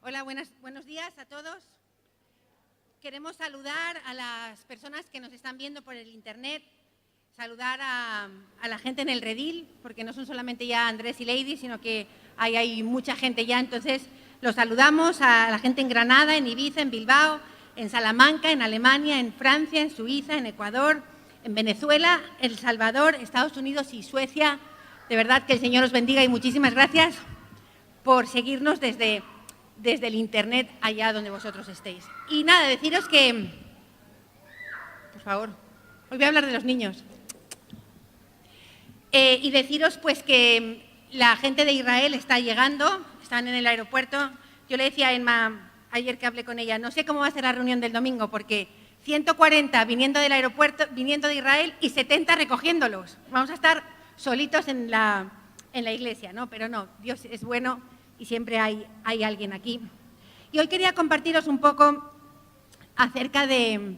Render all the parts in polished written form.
Hola, buenos días a todos. Queremos saludar a las personas que nos están viendo por el internet, saludar a la gente en el redil, porque no son solamente ya Andrés y Lady, sino que hay mucha gente ya. Entonces, los saludamos a la gente en Granada, en Ibiza, en Bilbao, en Salamanca, en Alemania, en Francia, en Suiza, en Ecuador, en Venezuela, El Salvador, Estados Unidos y Suecia. De verdad que el Señor os bendiga y muchísimas gracias por seguirnos desde el internet allá donde vosotros estéis. Y nada, deciros que, por favor, hoy voy a hablar de los niños. Y deciros pues que la gente de Israel está llegando, están en el aeropuerto. Yo le decía a Emma ayer que hablé con ella, no sé cómo va a ser la reunión del domingo, porque 140 viniendo del aeropuerto, viniendo de Israel y 70 recogiéndolos. Vamos a estar solitos en la iglesia, ¿no? Pero no, Dios es bueno y siempre hay alguien aquí. Y hoy quería compartiros un poco acerca de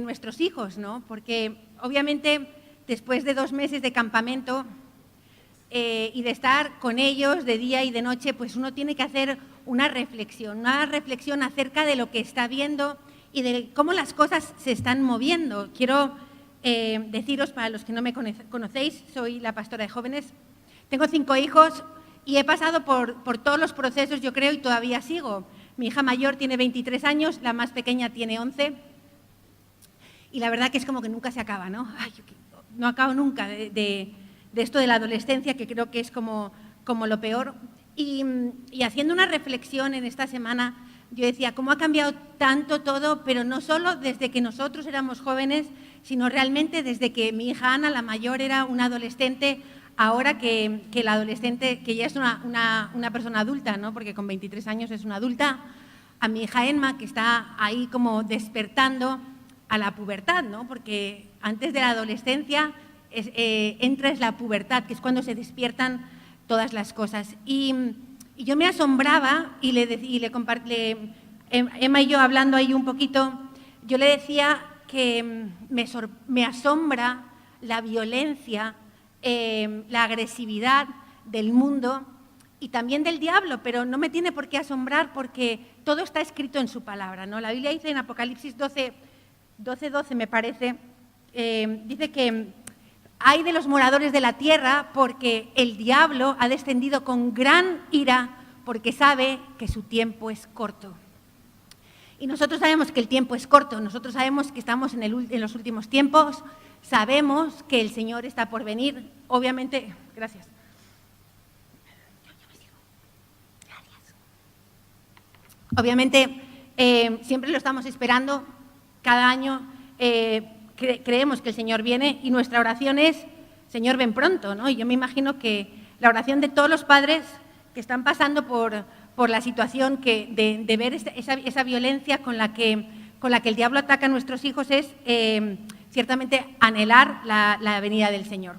nuestros hijos, ¿no? Porque obviamente después de 2 meses de campamento y de estar con ellos de día y de noche, pues uno tiene que hacer una reflexión acerca de lo que está viendo y de cómo las cosas se están moviendo. Quiero deciros, para los que no me conocéis, soy la pastora de jóvenes, tengo 5 hijos y he pasado por todos los procesos, yo creo, y todavía sigo. Mi hija mayor tiene 23 años, la más pequeña tiene 11, y la verdad que es como que nunca se acaba, ¿no? Ay, no acabo nunca de esto de la adolescencia, que creo que es como lo peor. Y haciendo una reflexión en esta semana, yo decía, ¿cómo ha cambiado tanto todo? Pero no solo desde que nosotros éramos jóvenes, sino realmente desde que mi hija Ana, la mayor, era una adolescente, ahora que la adolescente, que ya es una persona adulta, ¿no? Porque con 23 años es una adulta, a mi hija Emma, que está ahí como despertando a la pubertad, ¿no? Porque antes de la adolescencia entra la pubertad, que es cuando se despiertan todas las cosas. Y yo me asombraba y Emma y yo hablando ahí un poquito, yo le decía que me asombra la violencia, la agresividad del mundo y también del diablo, pero no me tiene por qué asombrar porque todo está escrito en su palabra, ¿no? La Biblia dice en Apocalipsis 12:12, me parece, dice que hay de los moradores de la tierra porque el diablo ha descendido con gran ira porque sabe que su tiempo es corto. Y nosotros sabemos que el tiempo es corto, nosotros sabemos que estamos en los últimos tiempos, sabemos que el Señor está por venir, obviamente, gracias. Obviamente, siempre lo estamos esperando, cada año creemos que el Señor viene y nuestra oración es, Señor, ven pronto, ¿no? Y yo me imagino que la oración de todos los padres que están pasando por la situación de ver esa violencia con la que el diablo ataca a nuestros hijos es ciertamente anhelar la venida del Señor.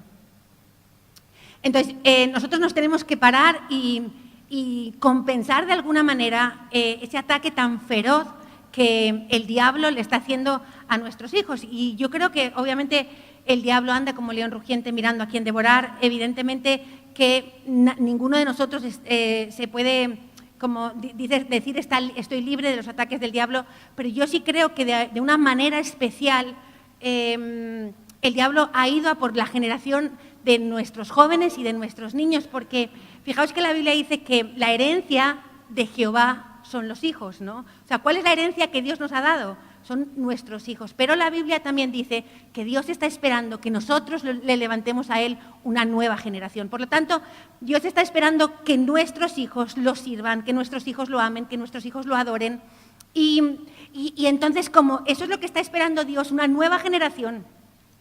Entonces, nosotros nos tenemos que parar y compensar de alguna manera ese ataque tan feroz que el diablo le está haciendo a nuestros hijos. Y yo creo que obviamente el diablo anda como león rugiente mirando a quién devorar. Evidentemente que ninguno de nosotros se puede, como decir estoy libre de los ataques del diablo, pero yo sí creo que de una manera especial el diablo ha ido a por la generación de nuestros jóvenes y de nuestros niños, porque fijaos que la Biblia dice que la herencia de Jehová son los hijos, ¿no? O sea, ¿cuál es la herencia que Dios nos ha dado? Son nuestros hijos. Pero la Biblia también dice que Dios está esperando que nosotros le levantemos a Él una nueva generación. Por lo tanto, Dios está esperando que nuestros hijos lo sirvan, que nuestros hijos lo amen, que nuestros hijos lo adoren. Y entonces, como eso es lo que está esperando Dios, una nueva generación,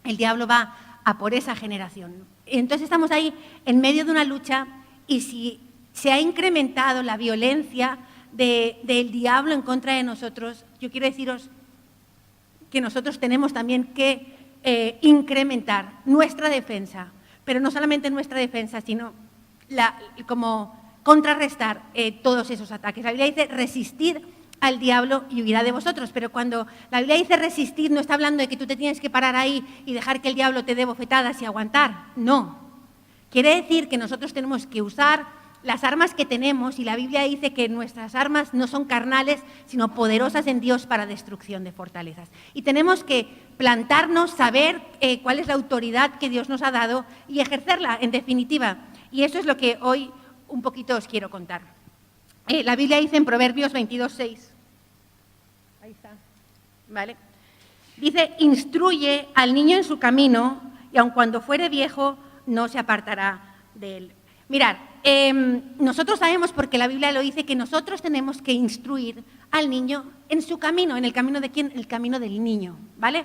el diablo va a por esa generación. Entonces estamos ahí en medio de una lucha y si se ha incrementado la violencia del diablo en contra de nosotros, yo quiero deciros que nosotros tenemos también que incrementar nuestra defensa, pero no solamente nuestra defensa, sino como contrarrestar todos esos ataques. La Biblia dice resistir al diablo y huirá de vosotros, pero cuando la Biblia dice resistir no está hablando de que tú te tienes que parar ahí y dejar que el diablo te dé bofetadas y aguantar, no. Quiere decir que nosotros tenemos que usar las armas que tenemos, y la Biblia dice que nuestras armas no son carnales, sino poderosas en Dios para destrucción de fortalezas. Y tenemos que plantarnos, saber cuál es la autoridad que Dios nos ha dado y ejercerla, en definitiva. Y eso es lo que hoy un poquito os quiero contar. La Biblia dice en Proverbios 22:6, ahí está, ¿vale? Dice, instruye al niño en su camino y aun cuando fuere viejo no se apartará de él. Mirad, nosotros sabemos, porque la Biblia lo dice, que nosotros tenemos que instruir al niño en su camino. ¿En el camino de quién? El camino del niño, ¿vale?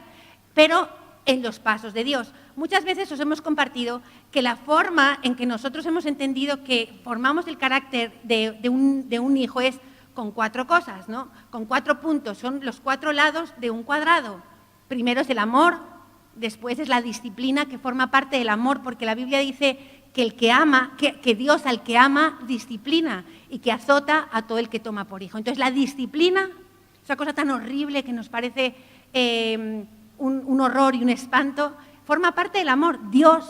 Pero en los pasos de Dios. Muchas veces os hemos compartido que la forma en que nosotros hemos entendido que formamos el carácter de un hijo es con 4 cosas, ¿no? Con 4 puntos, son los 4 lados de un cuadrado. Primero es el amor, después es la disciplina, que forma parte del amor, porque la Biblia dice que el que ama, que Dios al que ama disciplina y que azota a todo el que toma por hijo. Entonces la disciplina, esa cosa tan horrible que nos parece un horror y un espanto, forma parte del amor. Dios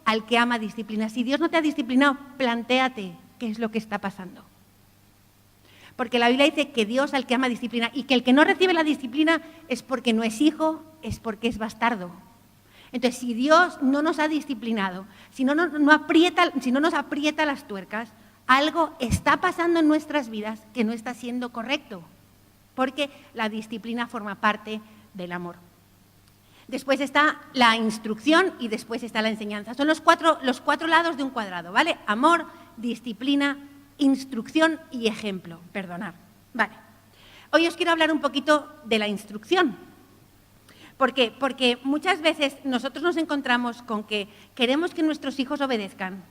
al que ama disciplina. Si Dios no te ha disciplinado, plantéate qué es lo que está pasando. Porque la Biblia dice que Dios al que ama disciplina, y que el que no recibe la disciplina es porque no es hijo, es porque es bastardo. Entonces, si Dios no nos ha disciplinado, si no nos aprieta las tuercas, algo está pasando en nuestras vidas que no está siendo correcto, porque la disciplina forma parte del amor. Después está la instrucción y después está la enseñanza. Son los cuatro lados de un cuadrado, ¿vale? Amor, disciplina, instrucción y ejemplo. Perdonad. Vale. Hoy os quiero hablar un poquito de la instrucción. ¿Por qué? Porque muchas veces nosotros nos encontramos con que queremos que nuestros hijos obedezcan,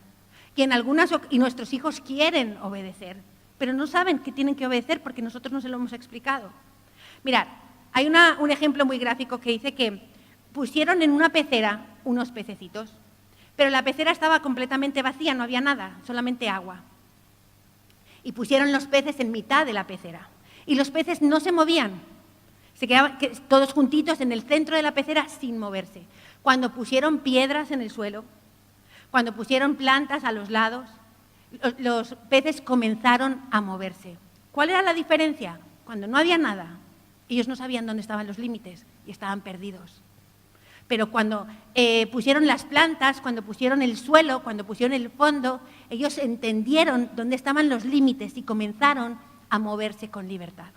y nuestros hijos quieren obedecer, pero no saben que tienen que obedecer porque nosotros no se lo hemos explicado. Mirad, hay un ejemplo muy gráfico que dice que pusieron en una pecera unos pececitos, pero la pecera estaba completamente vacía, no había nada, solamente agua. Y pusieron los peces en mitad de la pecera, y los peces no se movían. Se quedaban todos juntitos en el centro de la pecera sin moverse. Cuando pusieron piedras en el suelo, cuando pusieron plantas a los lados, los peces comenzaron a moverse. ¿Cuál era la diferencia? Cuando no había nada, ellos no sabían dónde estaban los límites y estaban perdidos. Pero cuando pusieron las plantas, cuando pusieron el suelo, cuando pusieron el fondo, ellos entendieron dónde estaban los límites y comenzaron a moverse con libertad.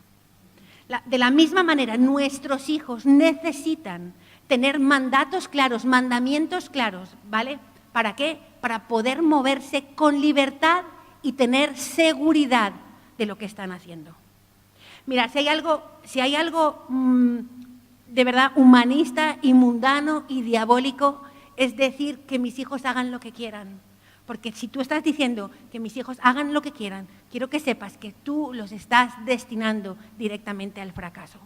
De la misma manera, nuestros hijos necesitan tener mandatos claros, mandamientos claros, ¿vale? ¿Para qué? Para poder moverse con libertad y tener seguridad de lo que están haciendo. Mira, si hay algo de verdad humanista y mundano y diabólico, es decir que mis hijos hagan lo que quieran. Porque si tú estás diciendo que mis hijos hagan lo que quieran, quiero que sepas que tú los estás destinando directamente al fracaso.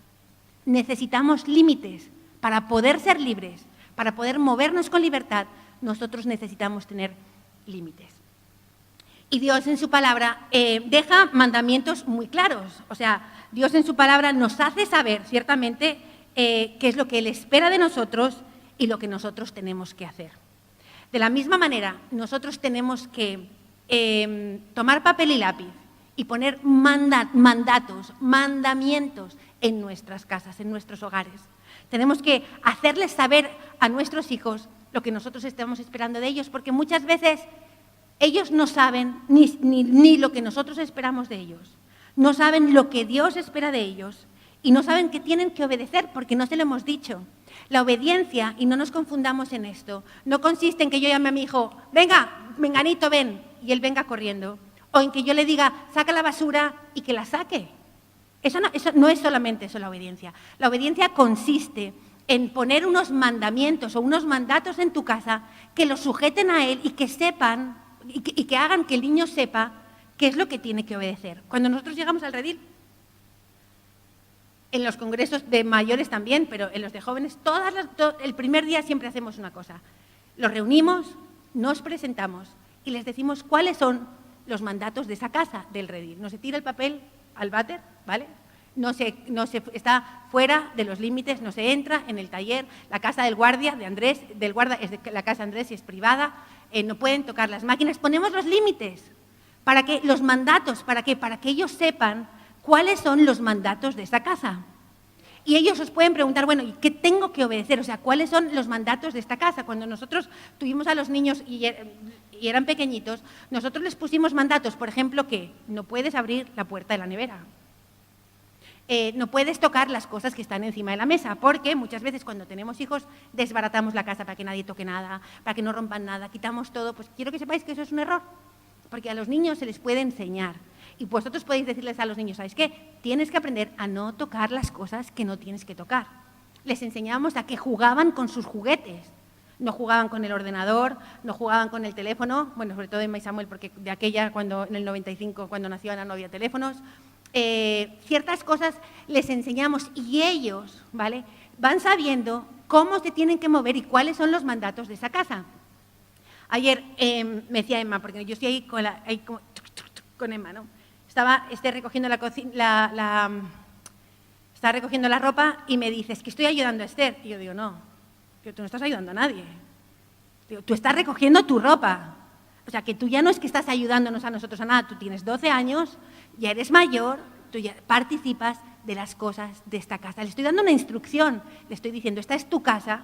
Necesitamos límites para poder ser libres, para poder movernos con libertad. Nosotros necesitamos tener límites. Y Dios en su palabra deja mandamientos muy claros. O sea, Dios en su palabra nos hace saber ciertamente qué es lo que Él espera de nosotros y lo que nosotros tenemos que hacer. De la misma manera, nosotros tenemos que tomar papel y lápiz y poner mandatos, mandamientos en nuestras casas, en nuestros hogares. Tenemos que hacerles saber a nuestros hijos lo que nosotros estamos esperando de ellos, porque muchas veces ellos no saben ni lo que nosotros esperamos de ellos, no saben lo que Dios espera de ellos y no saben que tienen que obedecer porque no se lo hemos dicho. La obediencia, y no nos confundamos en esto, no consiste en que yo llame a mi hijo, venga, menganito, ven, y él venga corriendo, o en que yo le diga, saca la basura y que la saque. Eso no es solamente eso la obediencia. La obediencia consiste en poner unos mandamientos o unos mandatos en tu casa que los sujeten a él y que sepan, y que hagan que el niño sepa qué es lo que tiene que obedecer. Cuando nosotros llegamos al redil, en los congresos de mayores también, pero en los de jóvenes, el primer día siempre hacemos una cosa. Los reunimos, nos presentamos y les decimos cuáles son los mandatos de esa casa del redil. No se tira el papel al váter, ¿vale? No se está fuera de los límites, no se entra en el taller. La casa del guardia, del guarda, es de la casa de Andrés y es privada. No pueden tocar las máquinas. Ponemos los límites Para que los mandatos, ¿para qué? Para que ellos sepan cuáles son los mandatos de esta casa. Y ellos os pueden preguntar, bueno, ¿y qué tengo que obedecer? O sea, ¿cuáles son los mandatos de esta casa? Cuando nosotros tuvimos a los niños y eran pequeñitos, nosotros les pusimos mandatos, por ejemplo, que no puedes abrir la puerta de la nevera. No puedes tocar las cosas que están encima de la mesa, porque muchas veces cuando tenemos hijos desbaratamos la casa para que nadie toque nada, para que no rompan nada, quitamos todo. Pues quiero que sepáis que eso es un error, porque a los niños se les puede enseñar. Y vosotros podéis decirles a los niños, ¿sabes qué? Tienes que aprender a no tocar las cosas que no tienes que tocar. Les enseñábamos a que jugaban con sus juguetes. No jugaban con el ordenador, no jugaban con el teléfono, bueno, sobre todo en May Samuel, porque de aquella, en el 95, cuando nació Ana, no había teléfonos. Ciertas cosas les enseñamos y ellos, ¿vale?, van sabiendo cómo se tienen que mover y cuáles son los mandatos de esa casa. Ayer me decía Emma, porque yo estoy ahí con Emma, ¿no? Estaba recogiendo estaba recogiendo la ropa y me dice, es que estoy ayudando a Esther. Y yo digo, no, tú no estás ayudando a nadie. Digo, tú estás recogiendo tu ropa. O sea, que tú ya no es que estás ayudándonos a nosotros a nada, tú tienes 12 años, ya eres mayor, tú ya participas de las cosas de esta casa. Le estoy dando una instrucción, le estoy diciendo, esta es tu casa,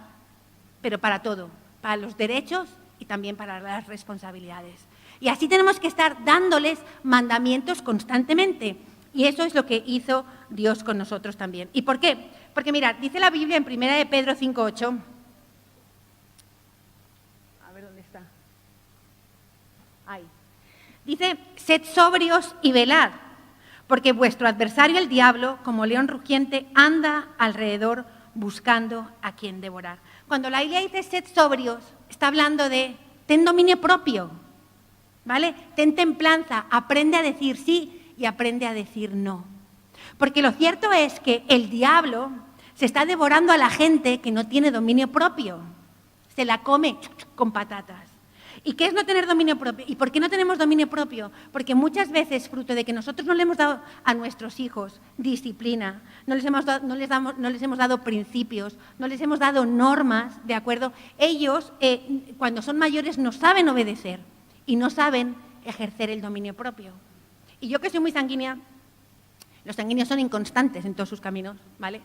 pero para todo, para los derechos y también para las responsabilidades. Y así tenemos que estar dándoles mandamientos constantemente. Y eso es lo que hizo Dios con nosotros también. ¿Y por qué? Porque mirad, dice la Biblia en 1 de Pedro 5:8. A ver dónde está. Ahí. Dice, sed sobrios y velad, porque vuestro adversario el diablo, como león rugiente, anda alrededor buscando a quien devorar. Cuando la Biblia dice sed sobrios, está hablando de ten dominio propio, ¿vale? Ten templanza, aprende a decir sí y aprende a decir no. Porque lo cierto es que el diablo se está devorando a la gente que no tiene dominio propio. Se la come con patatas. ¿Y qué es no tener dominio propio? ¿Y por qué no tenemos dominio propio? Porque muchas veces, fruto de que nosotros no le hemos dado a nuestros hijos disciplina, no les hemos dado principios, no les hemos dado normas, ¿de acuerdo? Ellos, cuando son mayores, no saben obedecer y no saben ejercer el dominio propio. Y yo que soy muy sanguínea, los sanguíneos son inconstantes en todos sus caminos, ¿vale?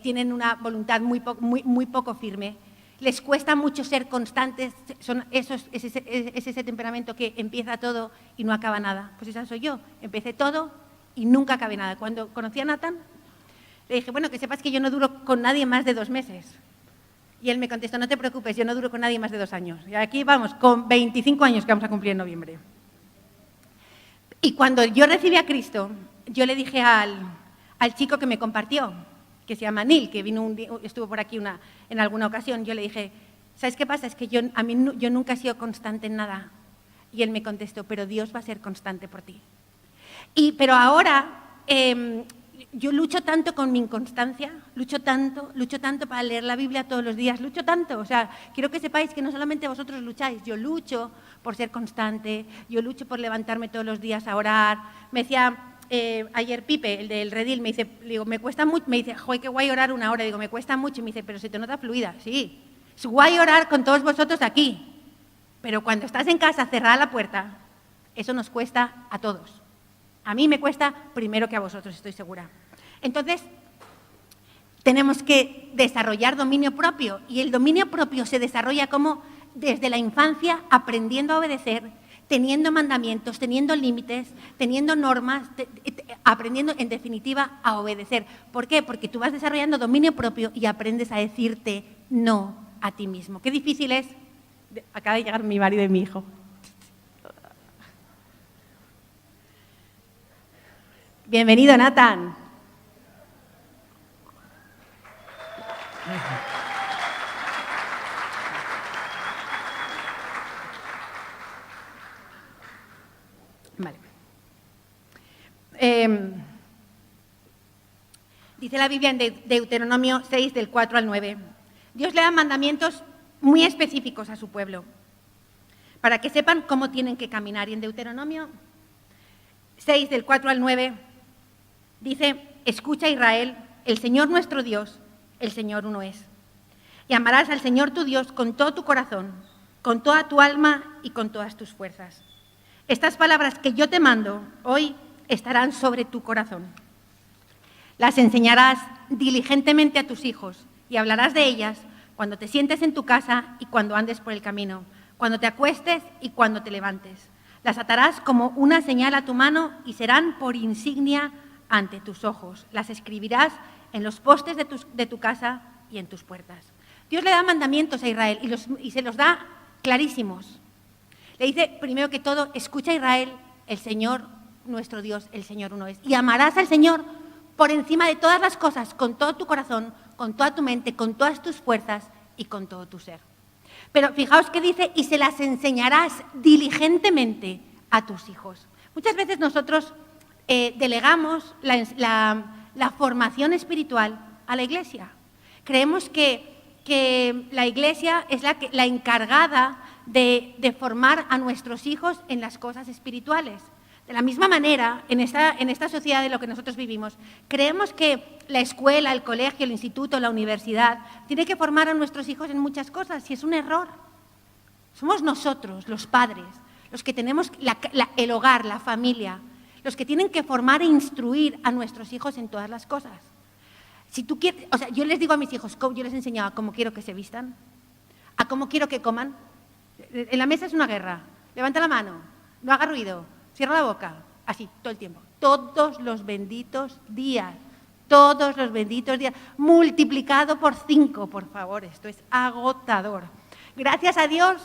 Tienen una voluntad muy poco firme. Les cuesta mucho ser constantes, es ese temperamento que empieza todo y no acaba nada. Pues esa soy yo, empecé todo y nunca acabé nada. Cuando conocí a Nathan, le dije, bueno, que sepas que yo no duro con nadie más de 2 meses. Y él me contestó, no te preocupes, yo no duro con nadie más de 2 años. Y aquí vamos, con 25 años que vamos a cumplir en noviembre. Y cuando yo recibí a Cristo, yo le dije al chico que me compartió, que se llama Neil, que estuvo por aquí en alguna ocasión, yo le dije, ¿sabes qué pasa? Es que yo nunca he sido constante en nada. Y él me contestó, pero Dios va a ser constante por ti. Pero ahora yo lucho tanto con mi inconstancia, lucho tanto para leer la Biblia todos los días, lucho tanto. O sea, quiero que sepáis que no solamente vosotros lucháis, yo lucho por ser constante, yo lucho por levantarme todos los días a orar. Me decía ayer Pipe, el del Redil, me dice, digo, me cuesta mucho, me dice, joder, qué guay orar 1 hora, digo, me cuesta mucho, y me dice, pero se te nota fluida. Sí, es guay orar con todos vosotros aquí, pero cuando estás en casa cerrada la puerta, eso nos cuesta a todos. A mí me cuesta primero que a vosotros, estoy segura. Entonces, tenemos que desarrollar dominio propio, y el dominio propio se desarrolla como desde la infancia, aprendiendo a obedecer, teniendo mandamientos, teniendo límites, teniendo normas, aprendiendo en definitiva a obedecer. ¿Por qué? Porque tú vas desarrollando dominio propio y aprendes a decirte no a ti mismo. Qué difícil es. Acaba de llegar mi marido y mi hijo. Bienvenido, Nathan. Vale. Dice la Biblia en Deuteronomio 6, del 4 al 9. Dios le da mandamientos muy específicos a su pueblo para que sepan cómo tienen que caminar. Y en Deuteronomio 6, del 4 al 9, dice, escucha Israel, el Señor nuestro Dios, el Señor uno es. Y amarás al Señor tu Dios con todo tu corazón, con toda tu alma y con todas tus fuerzas. estas palabras que yo te mando hoy estarán sobre tu corazón. Las enseñarás diligentemente a tus hijos y hablarás de ellas cuando te sientes en tu casa y cuando andes por el camino, cuando te acuestes y cuando te levantes. Las atarás como una señal a tu mano y serán por insignia ante tus ojos. Las escribirás en los postes de tu casa y en tus puertas. Dios le da mandamientos a Israel y se los da clarísimos. Le dice, primero que todo, escucha Israel, el Señor, nuestro Dios, el Señor uno es. Y amarás al Señor por encima de todas las cosas, con todo tu corazón, con toda tu mente, con todas tus fuerzas y con todo tu ser. Pero fijaos que dice, y se las enseñarás diligentemente a tus hijos. Muchas veces nosotros delegamos la formación espiritual a la Iglesia. Creemos que la Iglesia es la encargada de formar a nuestros hijos en las cosas espirituales. De la misma manera, en esta sociedad de lo que nosotros vivimos, creemos que la escuela, el colegio, el instituto, la universidad, tiene que formar a nuestros hijos en muchas cosas, y es un error. Somos nosotros, los padres, los que tenemos el hogar, la familia, los que tienen que formar e instruir a nuestros hijos en todas las cosas. Si tú quieres, yo les digo a mis hijos, yo les enseño a cómo quiero que se vistan, a cómo quiero que coman. En la mesa es una guerra. Levanta la mano, no haga ruido, cierra la boca, así, todo el tiempo. Todos los benditos días, multiplicado por 5, por favor, esto es agotador. Gracias a Dios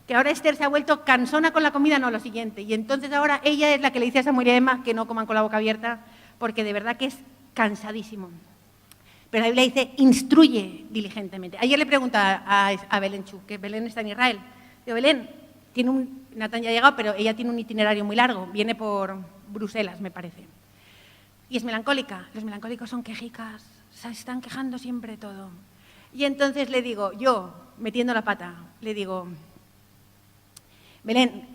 que ahora Esther se ha vuelto cansona con la comida, no, lo siguiente. Y entonces ahora ella es la que le dice a Samuel y a Emma que no coman con la boca abierta, porque de verdad que es cansadísimo. Pero la Biblia dice, instruye diligentemente. Ayer le pregunta a Belén Chu, que Belén está en Israel. Digo, Belén, Natán ya ha llegado, pero ella tiene un itinerario muy largo. Viene por Bruselas, me parece. Y es melancólica. Los melancólicos son quejicas. Se están quejando siempre de todo. Y entonces le digo, yo, metiendo la pata, le digo, Belén,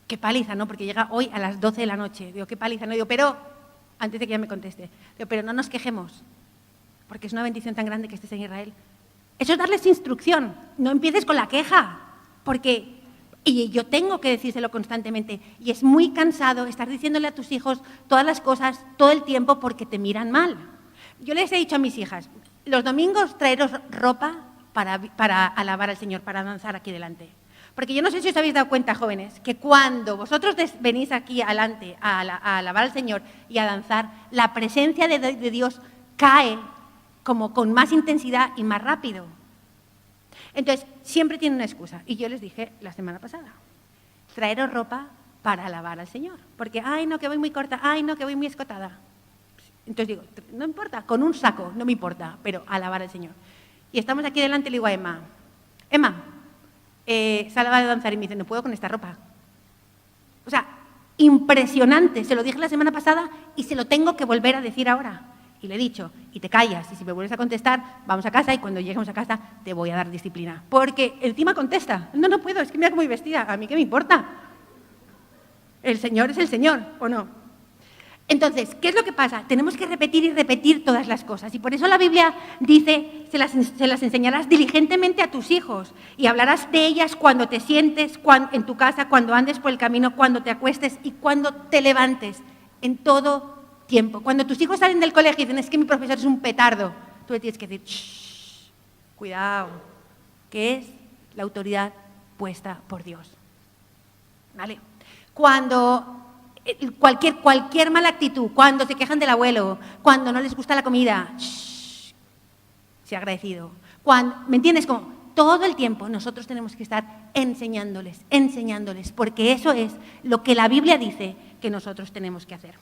qué paliza, ¿no? Porque llega hoy a las 12 de la noche. Digo, qué paliza. No digo, pero, antes de que ella me conteste, digo, pero no nos quejemos, porque es una bendición tan grande que estés en Israel. Eso es darles instrucción. No empieces con la queja, porque y yo tengo que decírselo constantemente. Y es muy cansado estar diciéndole a tus hijos todas las cosas todo el tiempo porque te miran mal. Yo les he dicho a mis hijas, los domingos traeros ropa para alabar al Señor, para danzar aquí delante. Porque yo no sé si os habéis dado cuenta, jóvenes, que cuando vosotros venís aquí adelante a alabar al Señor y a danzar, la presencia de Dios cae como con más intensidad y más rápido. Entonces, siempre tiene una excusa. Y yo les dije la semana pasada, traeros ropa para alabar al Señor. Porque, ay, no, que voy muy corta, ay, no, que voy muy escotada. Entonces digo, no importa, con un saco, no me importa, pero alabar al Señor. Y estamos aquí delante y le digo a Emma, sale a danzar y me dice, no puedo con esta ropa. O sea, impresionante. Se lo dije la semana pasada y se lo tengo que volver a decir ahora. Y le he dicho, y te callas, y si me vuelves a contestar, vamos a casa y cuando lleguemos a casa te voy a dar disciplina. Porque encima contesta, no puedo, es que mira cómo voy vestida, a mí qué me importa. El Señor es el Señor, ¿o no? Entonces, ¿qué es lo que pasa? Tenemos que repetir y repetir todas las cosas. Y por eso la Biblia dice, se las enseñarás diligentemente a tus hijos y hablarás de ellas cuando te sientes en tu casa, cuando andes por el camino, cuando te acuestes y cuando te levantes, en todo tiempo. Cuando tus hijos salen del colegio y dicen, es que mi profesor es un petardo, tú le tienes que decir, shh, cuidado, que es la autoridad puesta por Dios. ¿Vale? Cuando cualquier mala actitud, cuando se quejan del abuelo, cuando no les gusta la comida, shh, sea agradecido. ¿Me entiendes? Como todo el tiempo nosotros tenemos que estar enseñándoles, porque eso es lo que la Biblia dice que nosotros tenemos que hacer.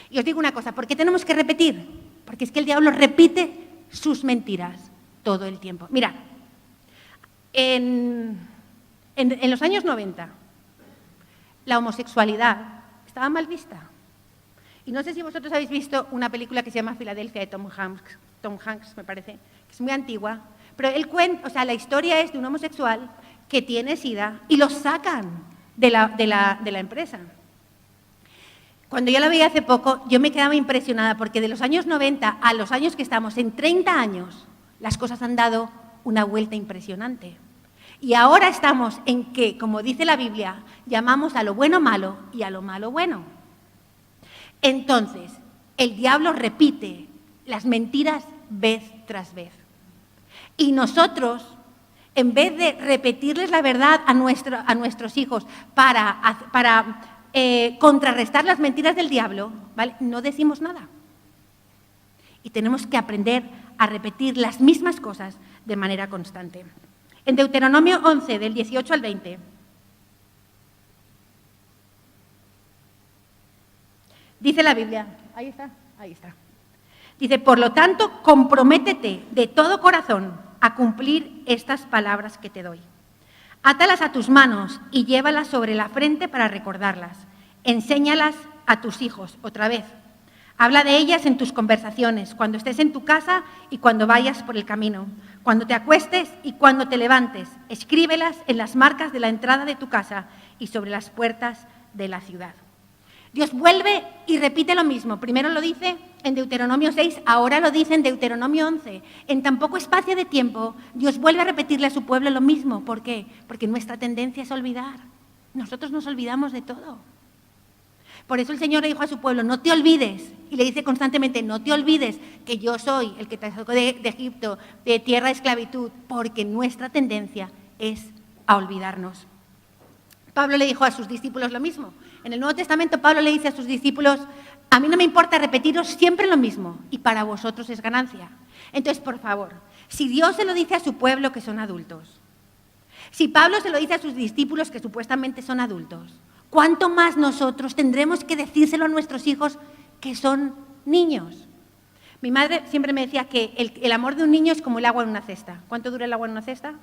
Y os digo una cosa, ¿por qué tenemos que repetir? Porque es que el diablo repite sus mentiras todo el tiempo. Mira, en los años 90, la homosexualidad estaba mal vista. Y no sé si vosotros habéis visto una película que se llama Filadelfia de Tom Hanks, me parece, que es muy antigua, pero la historia es de un homosexual que tiene SIDA y lo sacan de la empresa. Cuando yo la veía hace poco, yo me quedaba impresionada porque de los años 90 a los años que estamos, en 30 años, las cosas han dado una vuelta impresionante. Y ahora estamos en que, como dice la Biblia, llamamos a lo bueno malo y a lo malo bueno. Entonces, el diablo repite las mentiras vez tras vez. Y nosotros, en vez de repetirles la verdad a nuestros hijos para contrarrestar las mentiras del diablo, ¿vale?, no decimos nada. Y tenemos que aprender a repetir las mismas cosas de manera constante. En Deuteronomio 11, del 18 al 20, dice la Biblia, ahí está. Dice, por lo tanto, comprométete de todo corazón a cumplir estas palabras que te doy. Átalas a tus manos y llévalas sobre la frente para recordarlas. Enséñalas a tus hijos, otra vez. Habla de ellas en tus conversaciones, cuando estés en tu casa y cuando vayas por el camino, cuando te acuestes y cuando te levantes. Escríbelas en las marcas de la entrada de tu casa y sobre las puertas de la ciudad. Dios vuelve y repite lo mismo. Primero lo dice en Deuteronomio 6, ahora lo dice en Deuteronomio 11. En tan poco espacio de tiempo, Dios vuelve a repetirle a su pueblo lo mismo. ¿Por qué? Porque nuestra tendencia es olvidar. Nosotros nos olvidamos de todo. Por eso el Señor le dijo a su pueblo, no te olvides, y le dice constantemente, no te olvides que yo soy el que te sacó de Egipto, de tierra de esclavitud, porque nuestra tendencia es a olvidarnos. Pablo le dijo a sus discípulos lo mismo. En el Nuevo Testamento Pablo le dice a sus discípulos, a mí no me importa repetiros siempre lo mismo, y para vosotros es ganancia. Entonces, por favor, si Dios se lo dice a su pueblo que son adultos, si Pablo se lo dice a sus discípulos que supuestamente son adultos, ¿cuánto más nosotros tendremos que decírselo a nuestros hijos que son niños? Mi madre siempre me decía que el amor de un niño es como el agua en una cesta. ¿Cuánto dura el agua en una cesta?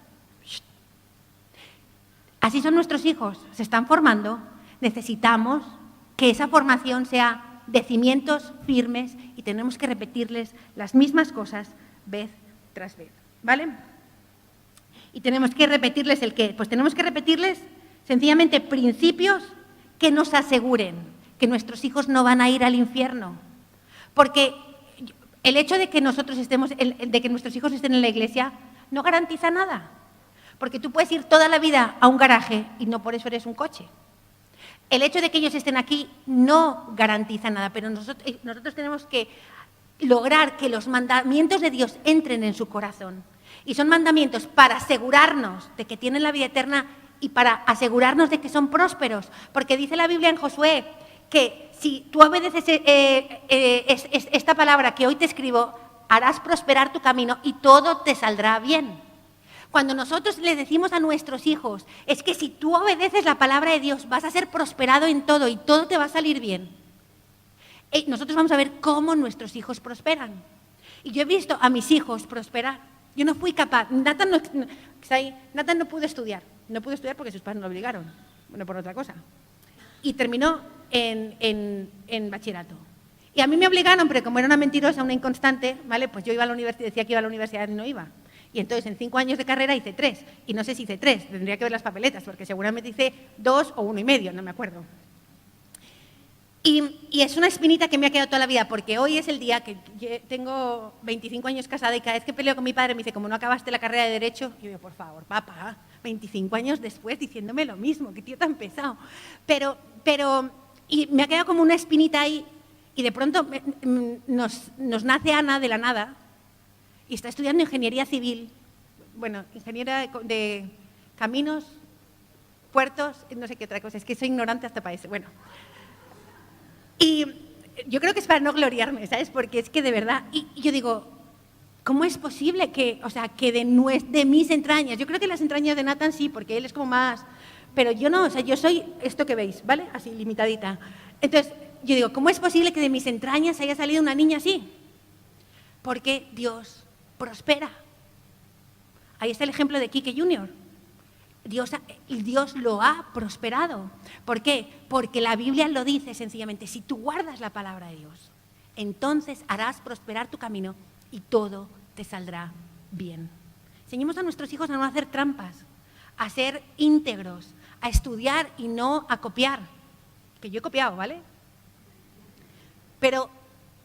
Así son nuestros hijos, se están formando. Necesitamos que esa formación sea de cimientos firmes y tenemos que repetirles las mismas cosas vez tras vez, ¿vale? Y tenemos que repetirles ¿el qué? Pues tenemos que repetirles sencillamente principios que nos aseguren que nuestros hijos no van a ir al infierno. Porque el hecho de que nuestros hijos estén en la iglesia no garantiza nada. Porque tú puedes ir toda la vida a un garaje y no por eso eres un coche. El hecho de que ellos estén aquí no garantiza nada, pero nosotros tenemos que lograr que los mandamientos de Dios entren en su corazón. Y son mandamientos para asegurarnos de que tienen la vida eterna y para asegurarnos de que son prósperos. Porque dice la Biblia en Josué que si tú obedeces esta palabra que hoy te escribo, harás prosperar tu camino y todo te saldrá bien. Cuando nosotros le decimos a nuestros hijos, es que si tú obedeces la palabra de Dios, vas a ser prosperado en todo y todo te va a salir bien. Nosotros vamos a ver cómo nuestros hijos prosperan. Y yo he visto a mis hijos prosperar. Yo no fui capaz. Nathan no pudo estudiar. No pudo estudiar porque sus padres no lo obligaron. Bueno, por otra cosa. Y terminó en bachillerato. Y a mí me obligaron, pero como era una mentirosa, una inconstante, ¿vale? Pues yo iba a la universidad, decía que iba a la universidad y no iba. Y entonces en 5 años de carrera hice 3. Y no sé si hice 3, tendría que ver las papeletas, porque seguramente hice 2 o 1,5, no me acuerdo. Y es una espinita que me ha quedado toda la vida, porque hoy es el día que tengo 25 años casada y cada vez que peleo con mi padre me dice, como no acabaste la carrera de Derecho, y yo digo, por favor, papá, 25 años después diciéndome lo mismo, qué tío tan pesado. Y me ha quedado como una espinita ahí, y de pronto nos nace Ana de la nada, y está estudiando ingeniería civil, bueno, ingeniería de caminos, puertos, no sé qué otra cosa, es que soy ignorante hasta para eso, bueno. Y yo creo que es para no gloriarme, ¿sabes? Porque es que de verdad, y yo digo, ¿cómo es posible que de mis entrañas, yo creo que las entrañas de Nathan sí, porque él es como más, pero yo no, o sea, yo soy esto que veis, ¿vale? Así, limitadita. Entonces, yo digo, ¿cómo es posible que de mis entrañas haya salido una niña así? Porque Dios prospera. Ahí está el ejemplo de Quique Jr. Dios lo ha prosperado. ¿Por qué? Porque la Biblia lo dice sencillamente, si tú guardas la palabra de Dios, entonces harás prosperar tu camino y todo te saldrá bien. Enseñemos a nuestros hijos a no hacer trampas, a ser íntegros, a estudiar y no a copiar. Que yo he copiado, ¿vale? Pero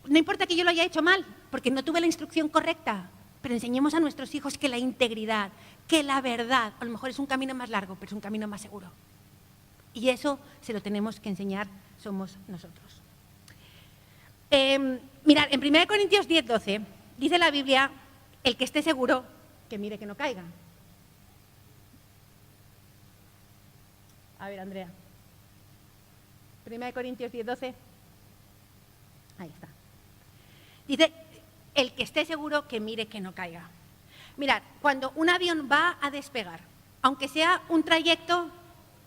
no importa que yo lo haya hecho mal, porque no tuve la instrucción correcta. pero enseñemos a nuestros hijos que la integridad, que la verdad, a lo mejor es un camino más largo, pero es un camino más seguro. Y eso se lo tenemos que enseñar, somos nosotros. Mirad, en 1 Corintios 10:12 dice la Biblia, el que esté seguro, que mire que no caiga. A ver, Andrea. 1 Corintios 10:12. Ahí está. Dice, el que esté seguro, que mire que no caiga. Mirad, cuando un avión va a despegar, aunque sea un trayecto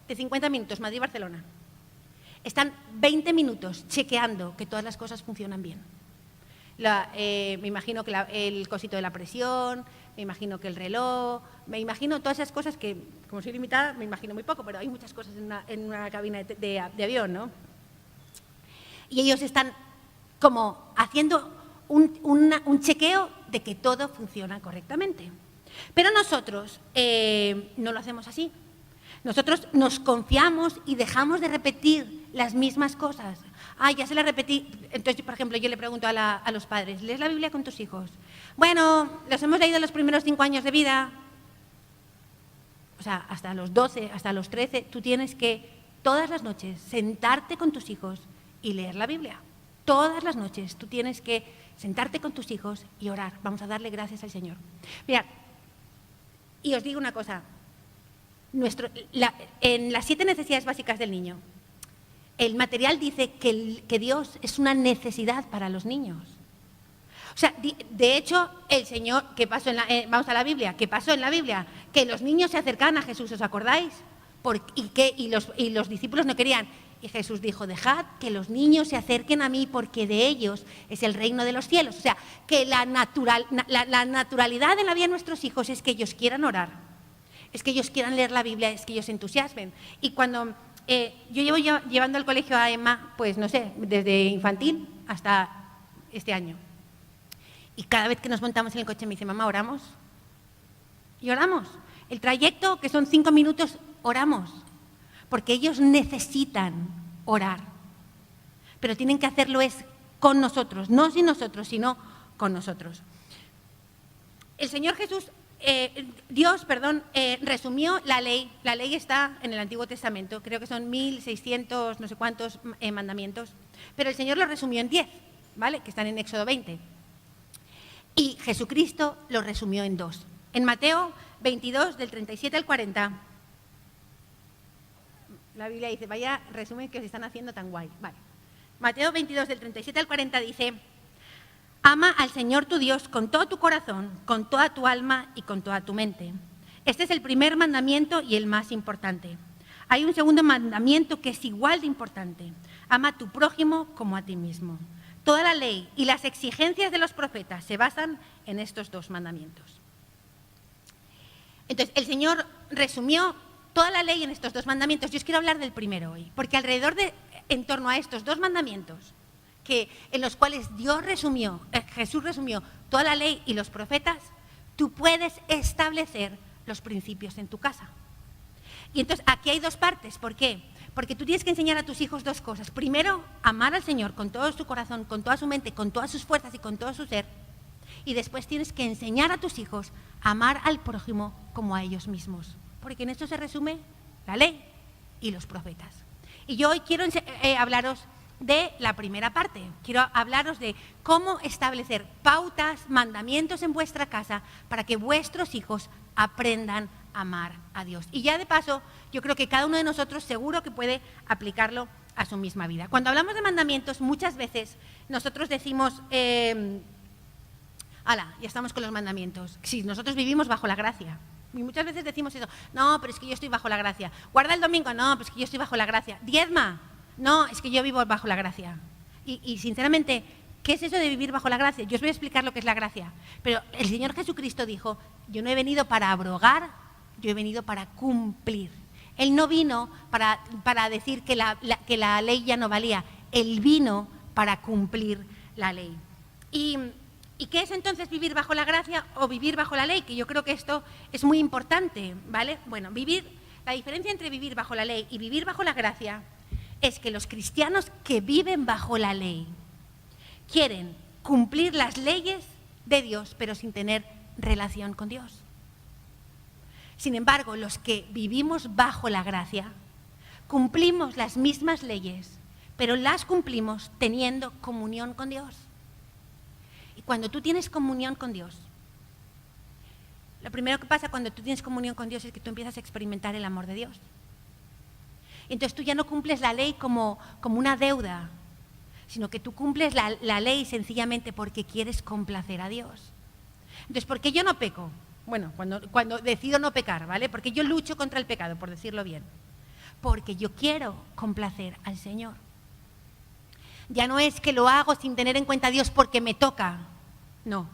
de 50 minutos, Madrid-Barcelona, están 20 minutos chequeando que todas las cosas funcionan bien. Me imagino que el cosito de la presión, me imagino que el reloj, me imagino todas esas cosas que, como soy limitada, me imagino muy poco, pero hay muchas cosas en una cabina de avión, ¿no? Y ellos están como haciendo un chequeo de que todo funciona correctamente. Pero nosotros no lo hacemos así. Nosotros nos confiamos y dejamos de repetir las mismas cosas. Ya se las repetí. Entonces, por ejemplo, yo le pregunto a los padres, ¿lees la Biblia con tus hijos? Bueno, los hemos leído los primeros 5 años de vida. O sea, hasta los 12, hasta los 13, tú tienes que todas las noches sentarte con tus hijos y leer la Biblia. Todas las noches tú tienes que sentarte con tus hijos y orar. Vamos a darle gracias al Señor. Mirad, y os digo una cosa. En las 7 necesidades básicas del niño, el material dice que Dios es una necesidad para los niños. O sea, de hecho, el Señor, vamos a la Biblia, ¿qué pasó en la Biblia? Que los niños se acercaban a Jesús, ¿os acordáis? Y los discípulos no querían. Y Jesús dijo, dejad que los niños se acerquen a mí porque de ellos es el reino de los cielos. O sea, que la naturalidad en la vida de nuestros hijos es que ellos quieran orar, es que ellos quieran leer la Biblia, es que ellos se entusiasmen. Y cuando yo llevo llevando al colegio a Emma, pues no sé, desde infantil hasta este año. Y cada vez que nos montamos en el coche me dice, mamá, ¿oramos? Y oramos. El trayecto, que son 5 minutos, oramos. Porque ellos necesitan orar. Pero tienen que hacerlo con nosotros, no sin nosotros, sino con nosotros. El Señor Jesús, Dios, resumió la ley. La ley está en el Antiguo Testamento, creo que son 1600, no sé cuántos mandamientos. Pero el Señor lo resumió en 10, ¿vale? Que están en Éxodo 20. Y Jesucristo lo resumió en 2. En Mateo 22, del 37 al 40, la Biblia dice, vaya resumen que os están haciendo tan guay. Vale. Mateo 22, del 37 al 40 dice, ama al Señor tu Dios con todo tu corazón, con toda tu alma y con toda tu mente. Este es el primer mandamiento y el más importante. Hay un segundo mandamiento que es igual de importante. Ama a tu prójimo como a ti mismo. Toda la ley y las exigencias de los profetas se basan en estos 2 mandamientos. Entonces, el Señor resumió toda la ley en estos 2 mandamientos. Yo os quiero hablar del primero hoy, porque en torno a estos 2 mandamientos, en los cuales Jesús resumió toda la ley y los profetas, tú puedes establecer los principios en tu casa. Y entonces, aquí hay 2 partes. ¿Por qué? Porque tú tienes que enseñar a tus hijos 2 cosas. Primero, amar al Señor con todo su corazón, con toda su mente, con todas sus fuerzas y con todo su ser. Y después tienes que enseñar a tus hijos a amar al prójimo como a ellos mismos. Porque en esto se resume la ley y los profetas. Y yo hoy quiero hablaros de la primera parte. Quiero hablaros de cómo establecer pautas, mandamientos en vuestra casa para que vuestros hijos aprendan a amar a Dios. Y ya de paso, yo creo que cada uno de nosotros seguro que puede aplicarlo a su misma vida. Cuando hablamos de mandamientos, muchas veces nosotros decimos, ya estamos con los mandamientos. Sí, nosotros vivimos bajo la gracia. Y muchas veces decimos eso, no, pero es que yo estoy bajo la gracia. Guarda el domingo, no, pero es que yo estoy bajo la gracia. Diezma, no, es que yo vivo bajo la gracia. Y sinceramente, ¿qué es eso de vivir bajo la gracia? Yo os voy a explicar lo que es la gracia. Pero el Señor Jesucristo dijo, yo no he venido para abrogar, yo he venido para cumplir. Él no vino para decir que la ley ya no valía. Él vino para cumplir la ley. ¿Y qué es entonces vivir bajo la gracia o vivir bajo la ley? Que yo creo que esto es muy importante, ¿vale? Bueno, la diferencia entre vivir bajo la ley y vivir bajo la gracia es que los cristianos que viven bajo la ley quieren cumplir las leyes de Dios, pero sin tener relación con Dios. Sin embargo, los que vivimos bajo la gracia, cumplimos las mismas leyes, pero las cumplimos teniendo comunión con Dios. Y cuando tú tienes comunión con Dios, lo primero que pasa cuando tú tienes comunión con Dios es que tú empiezas a experimentar el amor de Dios. Entonces tú ya no cumples la ley como una deuda, sino que tú cumples la ley sencillamente porque quieres complacer a Dios. Entonces, ¿por qué yo no peco? Bueno, cuando decido no pecar, ¿vale? Porque yo lucho contra el pecado, por decirlo bien. Porque yo quiero complacer al Señor. Ya no es que lo hago sin tener en cuenta a Dios porque me toca. No,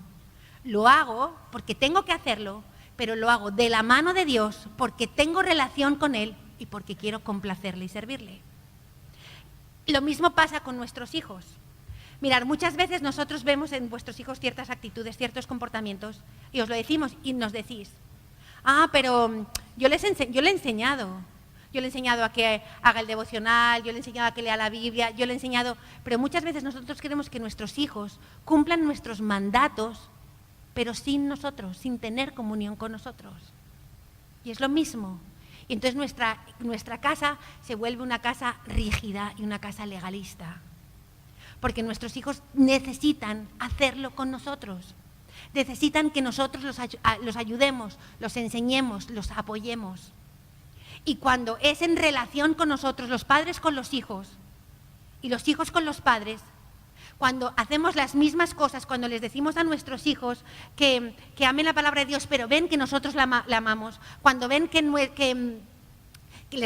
lo hago porque tengo que hacerlo, pero lo hago de la mano de Dios porque tengo relación con Él y porque quiero complacerle y servirle. Lo mismo pasa con nuestros hijos. Mirad, muchas veces nosotros vemos en vuestros hijos ciertas actitudes, ciertos comportamientos, y os lo decimos y nos decís, pero yo le he enseñado. Yo le he enseñado a que haga el devocional, yo le he enseñado a que lea la Biblia, yo le he enseñado... Pero muchas veces nosotros queremos que nuestros hijos cumplan nuestros mandatos, pero sin nosotros, sin tener comunión con nosotros. Y es lo mismo. Y entonces nuestra casa se vuelve una casa rígida y una casa legalista. Porque nuestros hijos necesitan hacerlo con nosotros. Necesitan que nosotros los ayudemos, los enseñemos, los apoyemos. Y cuando es en relación con nosotros, los padres con los hijos y los hijos con los padres, cuando hacemos las mismas cosas, cuando les decimos a nuestros hijos que amen la palabra de Dios, pero ven que nosotros la amamos, cuando ven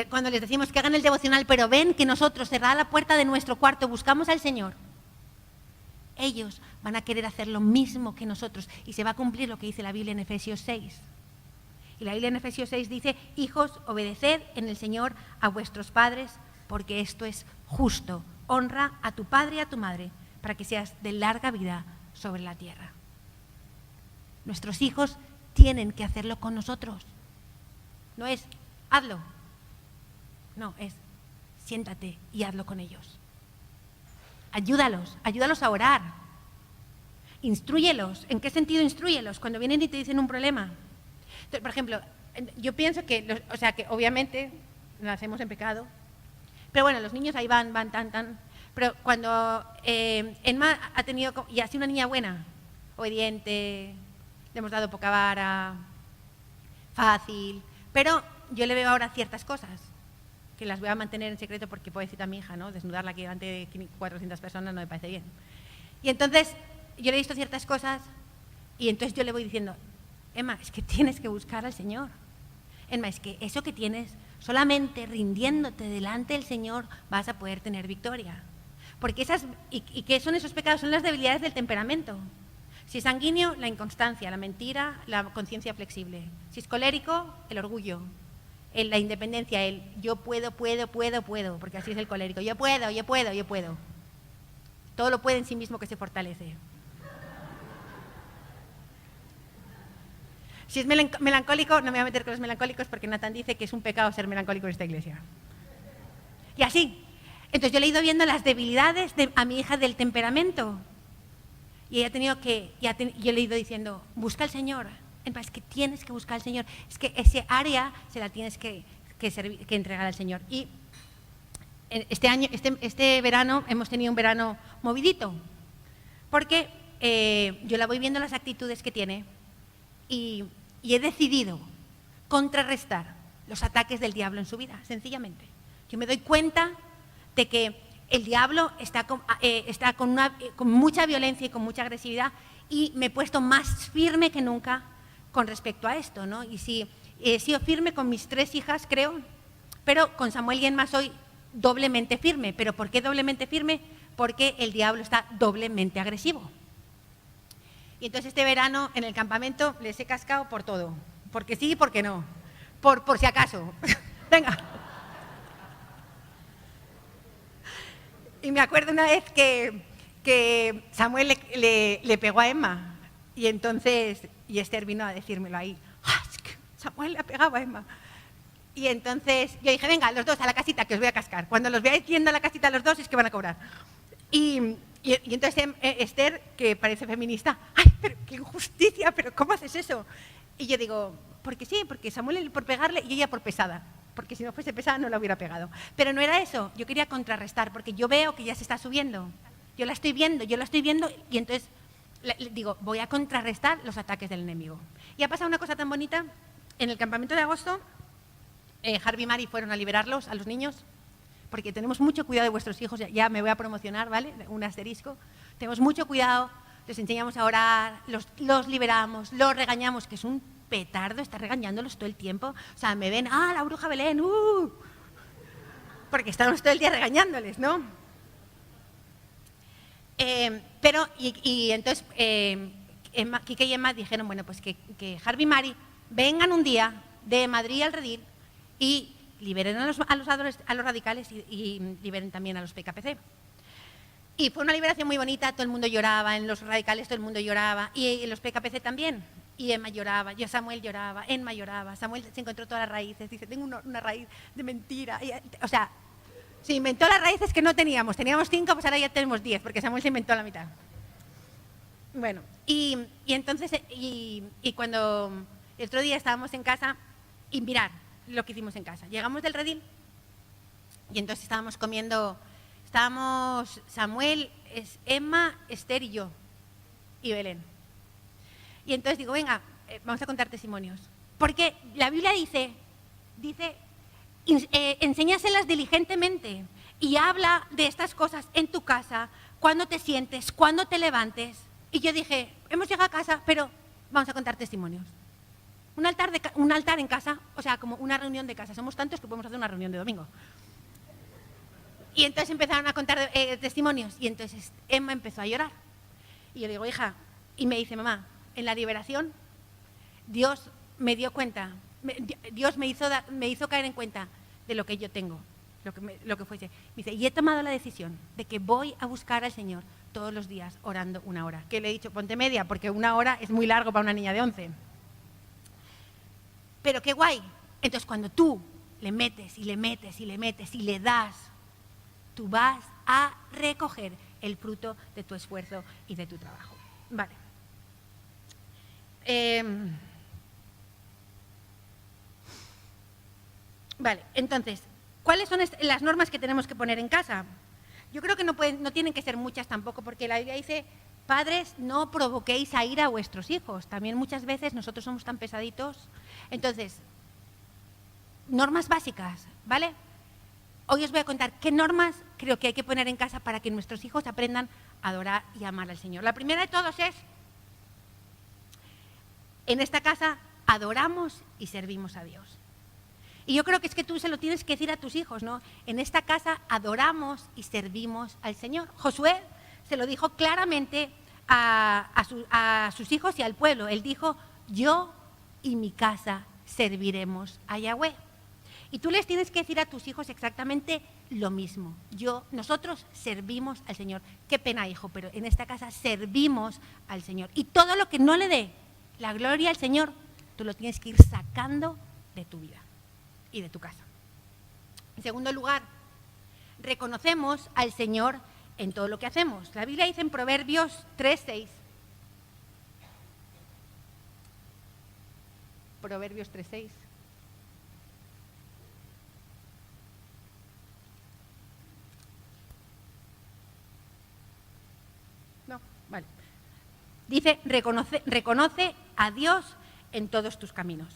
cuando les decimos que hagan el devocional, pero ven que nosotros, cerrada la puerta de nuestro cuarto, buscamos al Señor, ellos van a querer hacer lo mismo que nosotros y se va a cumplir lo que dice la Biblia en Efesios 6. Y la Biblia en Efesios 6 dice, hijos, obedeced en el Señor a vuestros padres, porque esto es justo. Honra a tu padre y a tu madre, para que seas de larga vida sobre la tierra. Nuestros hijos tienen que hacerlo con nosotros. No es, hazlo. No, es, siéntate y hazlo con ellos. Ayúdalos a orar. Instrúyelos. ¿En qué sentido instrúyelos? Cuando vienen y te dicen un problema. Entonces, por ejemplo, yo pienso que obviamente nacemos en pecado, pero bueno, los niños ahí van tan. Pero cuando Emma ha tenido, y ha sido una niña buena, obediente, le hemos dado poca vara, fácil, pero yo le veo ahora ciertas cosas que las voy a mantener en secreto porque puedo decir a mi hija, ¿no? Desnudarla aquí delante de 400 personas no me parece bien. Y entonces yo le he visto ciertas cosas y entonces yo le voy diciendo, Emma, es que tienes que buscar al Señor. Emma, es que eso que tienes, solamente rindiéndote delante del Señor vas a poder tener victoria. Porque ¿qué son esos pecados? Son las debilidades del temperamento. Si es sanguíneo, la inconstancia, la mentira, la conciencia flexible. Si es colérico, el orgullo, la independencia, el yo puedo, porque así es el colérico. Yo puedo. Todo lo puede en sí mismo que se fortalece. Si es melancólico, no me voy a meter con los melancólicos porque Nathan dice que es un pecado ser melancólico en esta iglesia. Y así. Entonces yo le he ido viendo las debilidades a mi hija del temperamento. Y ella ha tenido yo le he ido diciendo, busca al Señor. Es que tienes que buscar al Señor. Es que ese área se la tienes que entregar al Señor. Y este verano hemos tenido un verano movidito. Porque yo la voy viendo las actitudes que tiene y he decidido contrarrestar los ataques del diablo en su vida, sencillamente. Yo me doy cuenta de que el diablo está con mucha violencia y con mucha agresividad y me he puesto más firme que nunca con respecto a esto, ¿no? Y sí, he sido firme con mis 3 hijas, creo, pero con Samuel y Emma soy doblemente firme. ¿Pero por qué doblemente firme? Porque el diablo está doblemente agresivo. Y entonces este verano en el campamento les he cascado por todo. Porque sí y porque no. Por si acaso. Venga. Y me acuerdo una vez que Samuel le pegó a Emma. Y entonces Esther vino a decírmelo ahí. Samuel le ha pegado a Emma. Y entonces yo dije, venga, los dos a la casita que os voy a cascar. Cuando los veáis yendo a la casita los dos es que van a cobrar. Y Y entonces Esther, que parece feminista, ¡ay, pero qué injusticia! ¿Pero cómo haces eso? Y yo digo, porque sí, porque Samuel por pegarle y ella por pesada. Porque si no fuese pesada no la hubiera pegado. Pero no era eso, yo quería contrarrestar, porque yo veo que ya se está subiendo. Yo la estoy viendo, y entonces digo, voy a contrarrestar los ataques del enemigo. Y ha pasado una cosa tan bonita, en el campamento de agosto, Harvey y Mari fueron a liberarlos, a los niños, porque tenemos mucho cuidado de vuestros hijos, ya me voy a promocionar, ¿vale? Un asterisco. Tenemos mucho cuidado, les enseñamos a orar, los liberamos, los regañamos, que es un petardo estar regañándolos todo el tiempo. O sea, me ven, la bruja Belén, porque estamos todo el día regañándoles, ¿no? Pero entonces Quique y Emma dijeron, bueno, pues que Harvey y Mari vengan un día de Madrid al Redil y liberen a los radicales y liberen también a los PKPC. Y fue una liberación muy bonita, todo el mundo lloraba, en los radicales todo el mundo lloraba, y en los PKPC también. Y Emma lloraba, Samuel lloraba, Emma lloraba, Samuel se encontró todas las raíces, dice, tengo una raíz de mentira. O sea, se inventó las raíces que no teníamos 5, pues ahora ya tenemos 10, porque Samuel se inventó la mitad. Bueno, y entonces, cuando el otro día estábamos en casa, y mirad lo que hicimos en casa. Llegamos del Redil, y entonces estábamos comiendo, Samuel, Emma, Esther y yo, y Belén. Y entonces digo, venga, vamos a contar testimonios. Porque la Biblia dice enséñaselas diligentemente y habla de estas cosas en tu casa, cuando te sientes, cuando te levantes. Y yo dije, hemos llegado a casa, pero vamos a contar testimonios. Un altar en casa, o sea, como una reunión de casa. Somos tantos que podemos hacer una reunión de domingo. Y entonces empezaron a contar testimonios. Y entonces Emma empezó a llorar. Y yo le digo, hija, y me dice, mamá, en la liberación, Dios me dio cuenta, Dios me hizo caer en cuenta de lo que yo tengo, lo que fuese. Me dice, y he tomado la decisión de que voy a buscar al Señor todos los días orando 1 hora. Que le he dicho, ponte media, porque 1 hora es muy largo para una niña de 11. Pero qué guay. Entonces, cuando tú le metes y le metes y le metes y le das, tú vas a recoger el fruto de tu esfuerzo y de tu trabajo. Vale. Vale, entonces, ¿cuáles son las normas que tenemos que poner en casa? Yo creo que no tienen que ser muchas tampoco, porque la Biblia dice, padres, no provoquéis a ira a vuestros hijos. También muchas veces nosotros somos tan pesaditos. Entonces, normas básicas, ¿vale? Hoy os voy a contar qué normas creo que hay que poner en casa para que nuestros hijos aprendan a adorar y amar al Señor. La primera de todos es, en esta casa adoramos y servimos a Dios. Y yo creo que es que tú se lo tienes que decir a tus hijos, ¿no? En esta casa adoramos y servimos al Señor. Josué se lo dijo claramente a sus hijos y al pueblo. Él dijo, yo y mi casa serviremos a Yahweh. Y tú les tienes que decir a tus hijos exactamente lo mismo. Nosotros servimos al Señor. Qué pena, hijo, pero en esta casa servimos al Señor. Y todo lo que no le dé la gloria al Señor, tú lo tienes que ir sacando de tu vida y de tu casa. En segundo lugar, reconocemos al Señor en todo lo que hacemos. La Biblia dice en Proverbios 3:6. Proverbios 3:6. No, vale. Dice, reconoce a Dios en todos tus caminos.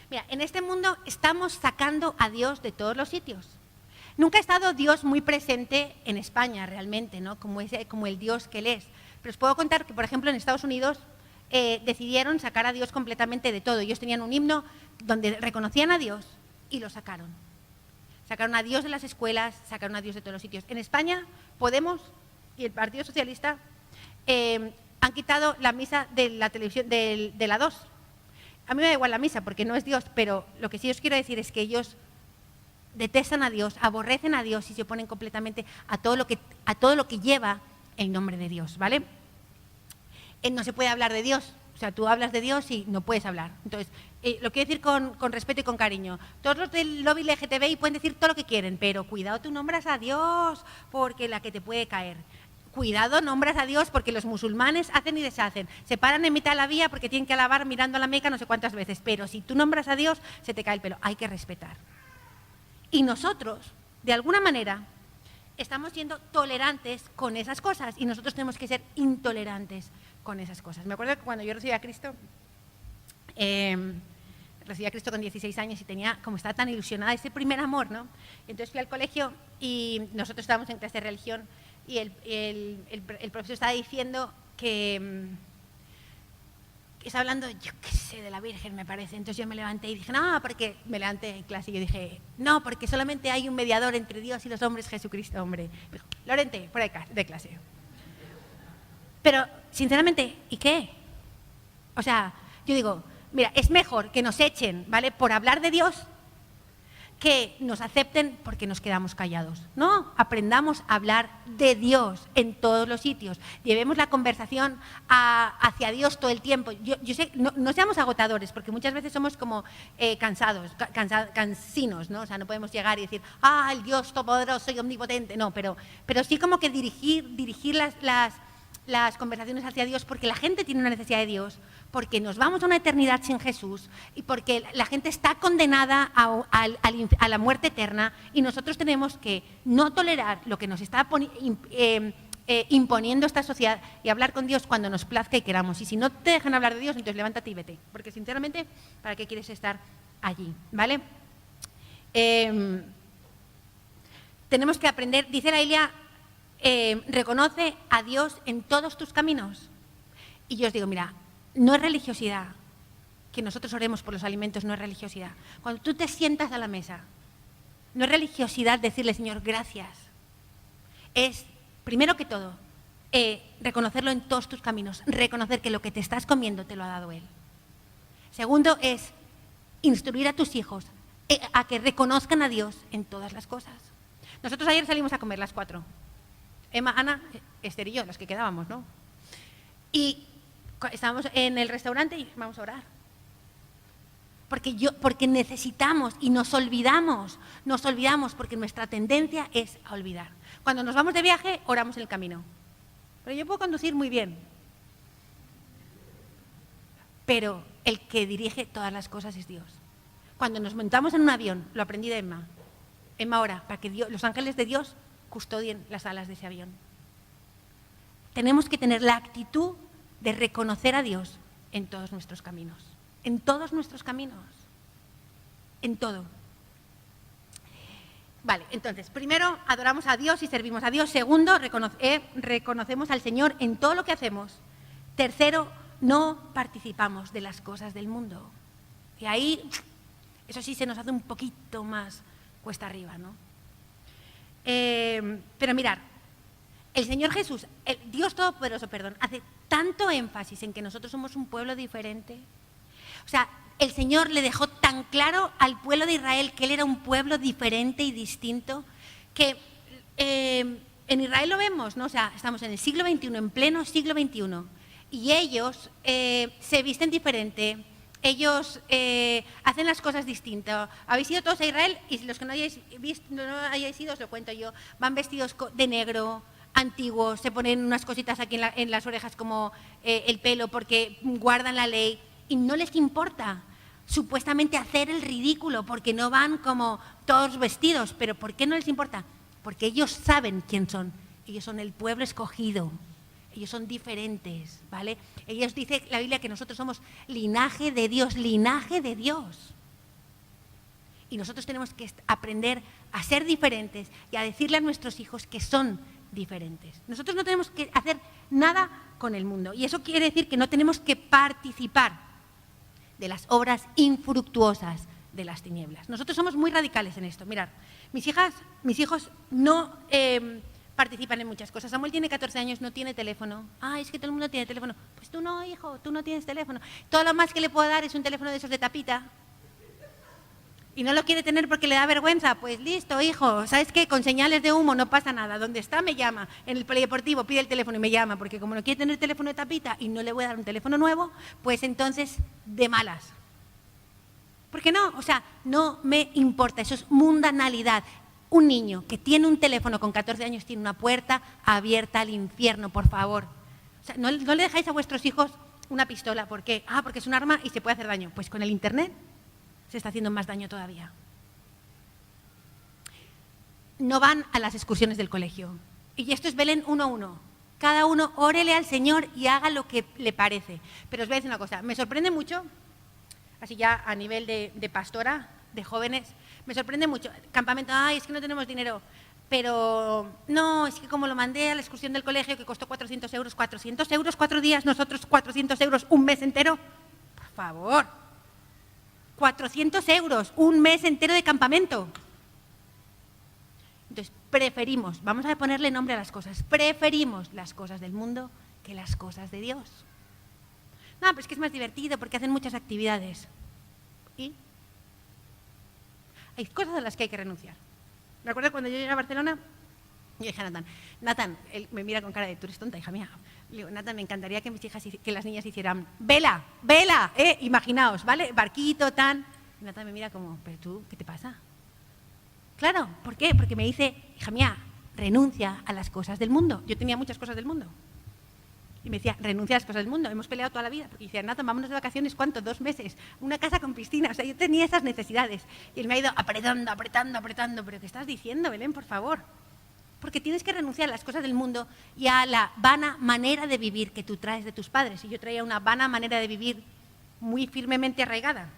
Mira, en este mundo estamos sacando a Dios de todos los sitios. Nunca ha estado Dios muy presente en España realmente, ¿no? Como el Dios que Él es. Pero os puedo contar que, por ejemplo, en Estados Unidos decidieron sacar a Dios completamente de todo. Ellos tenían un himno donde reconocían a Dios y lo sacaron. Sacaron a Dios de las escuelas, sacaron a Dios de todos los sitios. En España, Podemos y el Partido Socialista han quitado la misa de la televisión, de la 2. A mí me da igual la misa porque no es Dios, pero lo que sí os quiero decir es que ellos detestan a Dios, aborrecen a Dios y se oponen completamente a todo lo que lleva el nombre de Dios, ¿vale? No se puede hablar de Dios O sea, tú hablas de Dios y no puedes hablar. Entonces, lo quiero decir con respeto y con cariño. Todos los del lobby LGTBI pueden decir todo lo que quieren, pero cuidado, tú nombras a Dios porque la que te puede caer. Cuidado, nombras a Dios porque los musulmanes hacen y deshacen. Se paran en mitad de la vía porque tienen que alabar mirando a la Meca no sé cuántas veces. Pero si tú nombras a Dios, se te cae el pelo. Hay que respetar. Y nosotros, de alguna manera, estamos siendo tolerantes con esas cosas y nosotros tenemos que ser intolerantes con esas cosas. Me acuerdo que cuando yo recibí a Cristo con 16 años y tenía, como estaba tan ilusionada, ese primer amor, ¿no? Entonces fui al colegio y nosotros estábamos en clase de religión y el profesor estaba diciendo que está hablando, yo qué sé, de la Virgen, me parece. Entonces yo me levanté y dije, no, porque me levanté en clase y yo dije, no, porque solamente hay un mediador entre Dios y los hombres, Jesucristo, hombre. Me dijo, Lorente, fuera de clase. Pero, sinceramente, ¿y qué? O sea, yo digo, mira, es mejor que nos echen, ¿vale?, por hablar de Dios, que nos acepten porque nos quedamos callados. No, aprendamos a hablar de Dios en todos los sitios. Llevemos la conversación hacia Dios todo el tiempo. Yo sé, no seamos agotadores, porque muchas veces somos como cansinos, ¿no? O sea, no podemos llegar y decir, el Dios todopoderoso y omnipotente. No, pero sí como que dirigir las conversaciones hacia Dios, porque la gente tiene una necesidad de Dios, porque nos vamos a una eternidad sin Jesús y porque la gente está condenada a la muerte eterna y nosotros tenemos que no tolerar lo que nos está imponiendo esta sociedad y hablar con Dios cuando nos plazca y queramos. Y si no te dejan hablar de Dios, entonces levántate y vete, porque sinceramente, ¿para qué quieres estar allí? ¿Vale? Tenemos que aprender, dice la Biblia, reconoce a Dios en todos tus caminos. Y yo os digo, mira, no es religiosidad que nosotros oremos por los alimentos, no es religiosidad. Cuando tú te sientas a la mesa, no es religiosidad decirle, Señor, gracias. Es, primero que todo, reconocerlo en todos tus caminos, reconocer que lo que te estás comiendo te lo ha dado Él. Segundo es instruir a tus hijos a que reconozcan a Dios en todas las cosas. Nosotros ayer salimos a comer las 4. Emma, Ana, Esther y yo, los que quedábamos, ¿no? Y estábamos en el restaurante y vamos a orar. Porque necesitamos y nos olvidamos porque nuestra tendencia es a olvidar. Cuando nos vamos de viaje, oramos en el camino. Pero yo puedo conducir muy bien. Pero el que dirige todas las cosas es Dios. Cuando nos montamos en un avión, lo aprendí de Emma. Emma ora para que los ángeles de Dios custodien las alas de ese avión. Tenemos que tener la actitud de reconocer a Dios en todos nuestros caminos. En todos nuestros caminos. En todo. Vale, entonces, primero adoramos a Dios y servimos a Dios. Segundo, reconocemos al Señor en todo lo que hacemos. Tercero, no participamos de las cosas del mundo. Y ahí, eso sí se nos hace un poquito más cuesta arriba, ¿no? Pero mirad, el Señor Jesús, el Dios Todopoderoso, hace tanto énfasis en que nosotros somos un pueblo diferente. O sea, el Señor le dejó tan claro al pueblo de Israel que Él era un pueblo diferente y distinto, que en Israel lo vemos, ¿no? O sea, estamos en el siglo XXI, en pleno siglo XXI, y ellos se visten diferente, ellos hacen las cosas distintas. Habéis ido todos a Israel y los que no hayáis ido, os lo cuento yo, van vestidos de negro, antiguos, se ponen unas cositas aquí en las orejas como el pelo porque guardan la ley y no les importa supuestamente hacer el ridículo porque no van como todos vestidos. ¿Pero por qué no les importa? Porque ellos saben quién son. Ellos son el pueblo escogido. Ellos son diferentes, ¿vale? Ellos dice la Biblia que nosotros somos linaje de Dios, linaje de Dios. Y nosotros tenemos que aprender a ser diferentes y a decirle a nuestros hijos que son diferentes. Nosotros no tenemos que hacer nada con el mundo y eso quiere decir que no tenemos que participar de las obras infructuosas de las tinieblas. Nosotros somos muy radicales en esto. Mirad, mis hijos no participan en muchas cosas. Samuel tiene 14 años, no tiene teléfono. Es que todo el mundo tiene teléfono. Pues tú no, hijo, tú no tienes teléfono. Todo lo más que le puedo dar es un teléfono de esos de tapita. Y no lo quiere tener porque le da vergüenza. Pues listo, hijo, ¿sabes qué? Con señales de humo no pasa nada. Donde está me llama. En el polideportivo pide el teléfono y me llama, porque como no quiere tener teléfono de tapita y no le voy a dar un teléfono nuevo, pues entonces de malas. ¿Por qué no? O sea, no me importa, eso es mundanalidad. Un niño que tiene un teléfono con 14 años tiene una puerta abierta al infierno, por favor. O sea, no le dejáis a vuestros hijos una pistola. ¿Por qué? Porque es un arma y se puede hacer daño. Pues con el internet se está haciendo más daño todavía. No van a las excursiones del colegio. Y esto es Belén 1:1. Cada uno órele al Señor y haga lo que le parece. Pero os voy a decir una cosa, me sorprende mucho, así ya a nivel de pastora, de jóvenes, me sorprende mucho. Campamento, ay, es que no tenemos dinero. Pero no, es que como lo mandé a la excursión del colegio que costó 400 euros, 400 euros 4 días, nosotros 400 euros un mes entero. Por favor, 400 euros un mes entero de campamento. Entonces, preferimos, vamos a ponerle nombre a las cosas, preferimos las cosas del mundo que las cosas de Dios. No, pero es que es más divertido porque hacen muchas actividades. ¿Y? Hay cosas a las que hay que renunciar. Me acuerdo cuando yo llegué a Barcelona, yo dije a Nathan, él me mira con cara de tú eres tonta, hija mía. Le digo, Nathan, me encantaría que mis hijas, que las niñas hicieran vela, imaginaos, ¿vale? Barquito, tan. Y Nathan me mira como, pero tú, ¿qué te pasa? Claro, ¿por qué? Porque me dice, hija mía, renuncia a las cosas del mundo. Yo tenía muchas cosas del mundo. Y me decía, renuncia a las cosas del mundo. Hemos peleado toda la vida. Porque decía, Nathan, vámonos de vacaciones, ¿cuánto? 2 meses. Una casa con piscina. O sea, yo tenía esas necesidades. Y él me ha ido apretando. ¿Pero qué estás diciendo, Belén, por favor? Porque tienes que renunciar a las cosas del mundo y a la vana manera de vivir que tú traes de tus padres. Y yo traía una vana manera de vivir muy firmemente arraigada.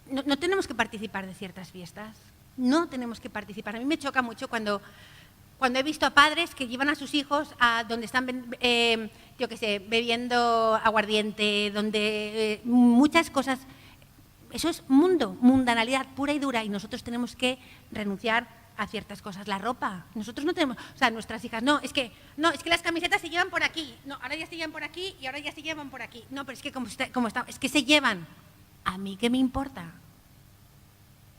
No tenemos que participar de ciertas fiestas. No tenemos que participar. A mí me choca mucho cuando he visto a padres que llevan a sus hijos a donde están, yo qué sé, bebiendo aguardiente, donde muchas cosas. Eso es mundanalidad pura y dura y nosotros tenemos que renunciar a ciertas cosas. La ropa, nosotros no tenemos, o sea, nuestras hijas, no, es que las camisetas se llevan por aquí, no, ahora ya se llevan por aquí y ahora ya se llevan por aquí. No, pero es que es que se llevan. ¿A mí qué me importa?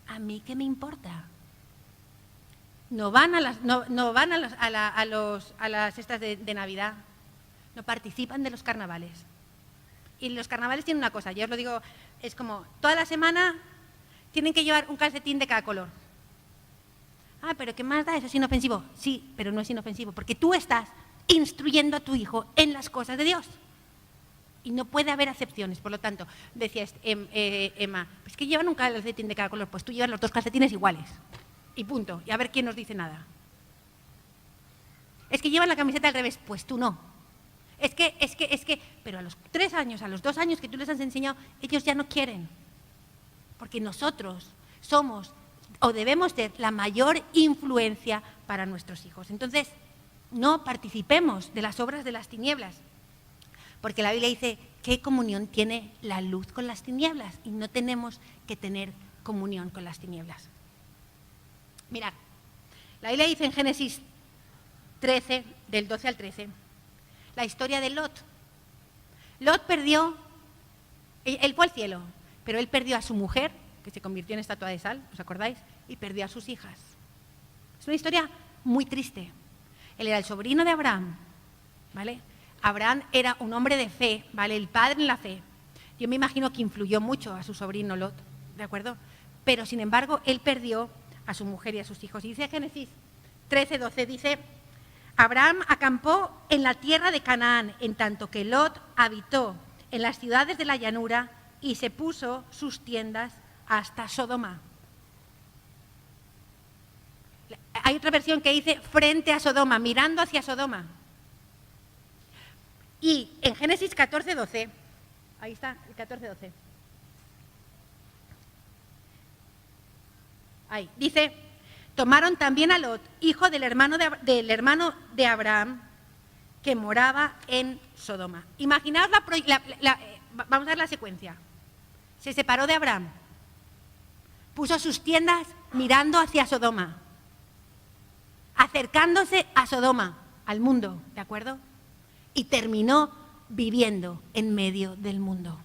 ¿A mí qué me importa? No van a las estas de Navidad, no participan de los carnavales. Y los carnavales tienen una cosa, ya os lo digo, es como toda la semana tienen que llevar un calcetín de cada color. Pero ¿qué más da? ¿Eso es inofensivo? Sí, pero no es inofensivo, porque tú estás instruyendo a tu hijo en las cosas de Dios. Y no puede haber acepciones, por lo tanto, decía Emma, pues que llevan un calcetín de cada color, pues tú llevas los 2 calcetines iguales. Y punto, y a ver quién nos dice nada. Es que llevan la camiseta al revés, pues tú no. Es que, pero a los 3 años, a los 2 años que tú les has enseñado, ellos ya no quieren. Porque nosotros somos o debemos ser la mayor influencia para nuestros hijos. Entonces, no participemos de las obras de las tinieblas. Porque la Biblia dice, ¿qué comunión tiene la luz con las tinieblas? Y no tenemos que tener comunión con las tinieblas. Mirad, la Biblia dice en Génesis 13, del 12 al 13, la historia de Lot. Lot perdió, él fue al cielo, pero él perdió a su mujer, que se convirtió en estatua de sal, ¿os acordáis? Y perdió a sus hijas. Es una historia muy triste. Él era el sobrino de Abraham, ¿vale? Abraham era un hombre de fe, ¿vale? El padre en la fe. Yo me imagino que influyó mucho a su sobrino Lot, ¿de acuerdo? Pero, sin embargo, él perdió a su mujer y a sus hijos. Y dice Génesis 13, 12, dice, Abraham acampó en la tierra de Canaán, en tanto que Lot habitó en las ciudades de la llanura y se puso sus tiendas hasta Sodoma. Hay otra versión que dice frente a Sodoma, mirando hacia Sodoma. Y en Génesis 14, 12, ahí está, el 14, 12. Ahí, dice, tomaron también a Lot, hijo del hermano de Abraham, que moraba en Sodoma. Imaginaos vamos a ver la secuencia. Se separó de Abraham, puso sus tiendas mirando hacia Sodoma, acercándose a Sodoma, al mundo, ¿de acuerdo? Y terminó viviendo en medio del mundo.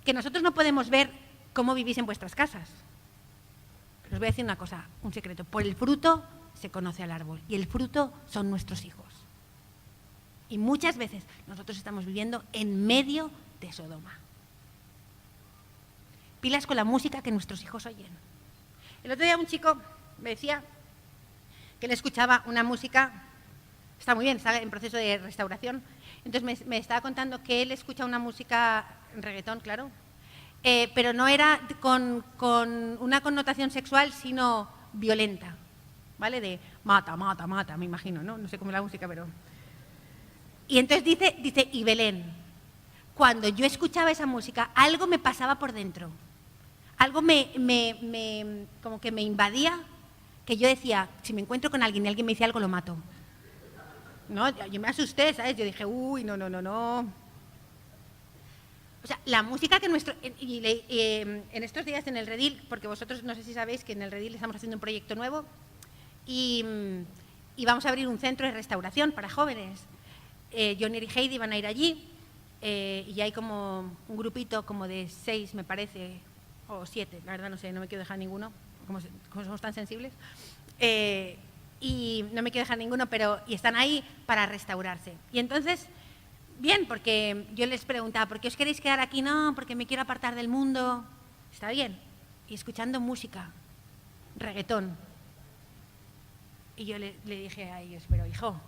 que nosotros no podemos ver cómo vivís en vuestras casas. Pero os voy a decir una cosa, un secreto. Por el fruto se conoce al árbol y el fruto son nuestros hijos. Y muchas veces nosotros estamos viviendo en medio de Sodoma. Pilas con la música que nuestros hijos oyen. El otro día un chico me decía que él escuchaba una música, está muy bien, está en proceso de restauración, entonces me estaba contando que él escucha una música reggaetón, claro, pero no era con una connotación sexual, sino violenta, ¿vale? De mata, mata, mata, me imagino, ¿no? No sé cómo es la música, pero... Y entonces dice, y Belén, cuando yo escuchaba esa música, algo me pasaba por dentro, algo como que me invadía, que yo decía, si me encuentro con alguien y alguien me dice algo, lo mato. No, yo me asusté, ¿sabes? Yo dije, uy, no. O sea, la música que en estos días en el Redil, porque vosotros no sé si sabéis que en el Redil estamos haciendo un proyecto nuevo y vamos a abrir un centro de restauración para jóvenes. Johnny y Heidi van a ir allí y hay como un grupito como de 6, me parece, o 7, la verdad no sé, no me quiero dejar ninguno, como somos tan sensibles. Y no me quiero dejar ninguno, y están ahí para restaurarse. Y entonces, bien, porque yo les preguntaba, ¿por qué os queréis quedar aquí? No, porque me quiero apartar del mundo. Está bien. Y escuchando música, reggaetón. Y yo le dije a ellos, pero hijo,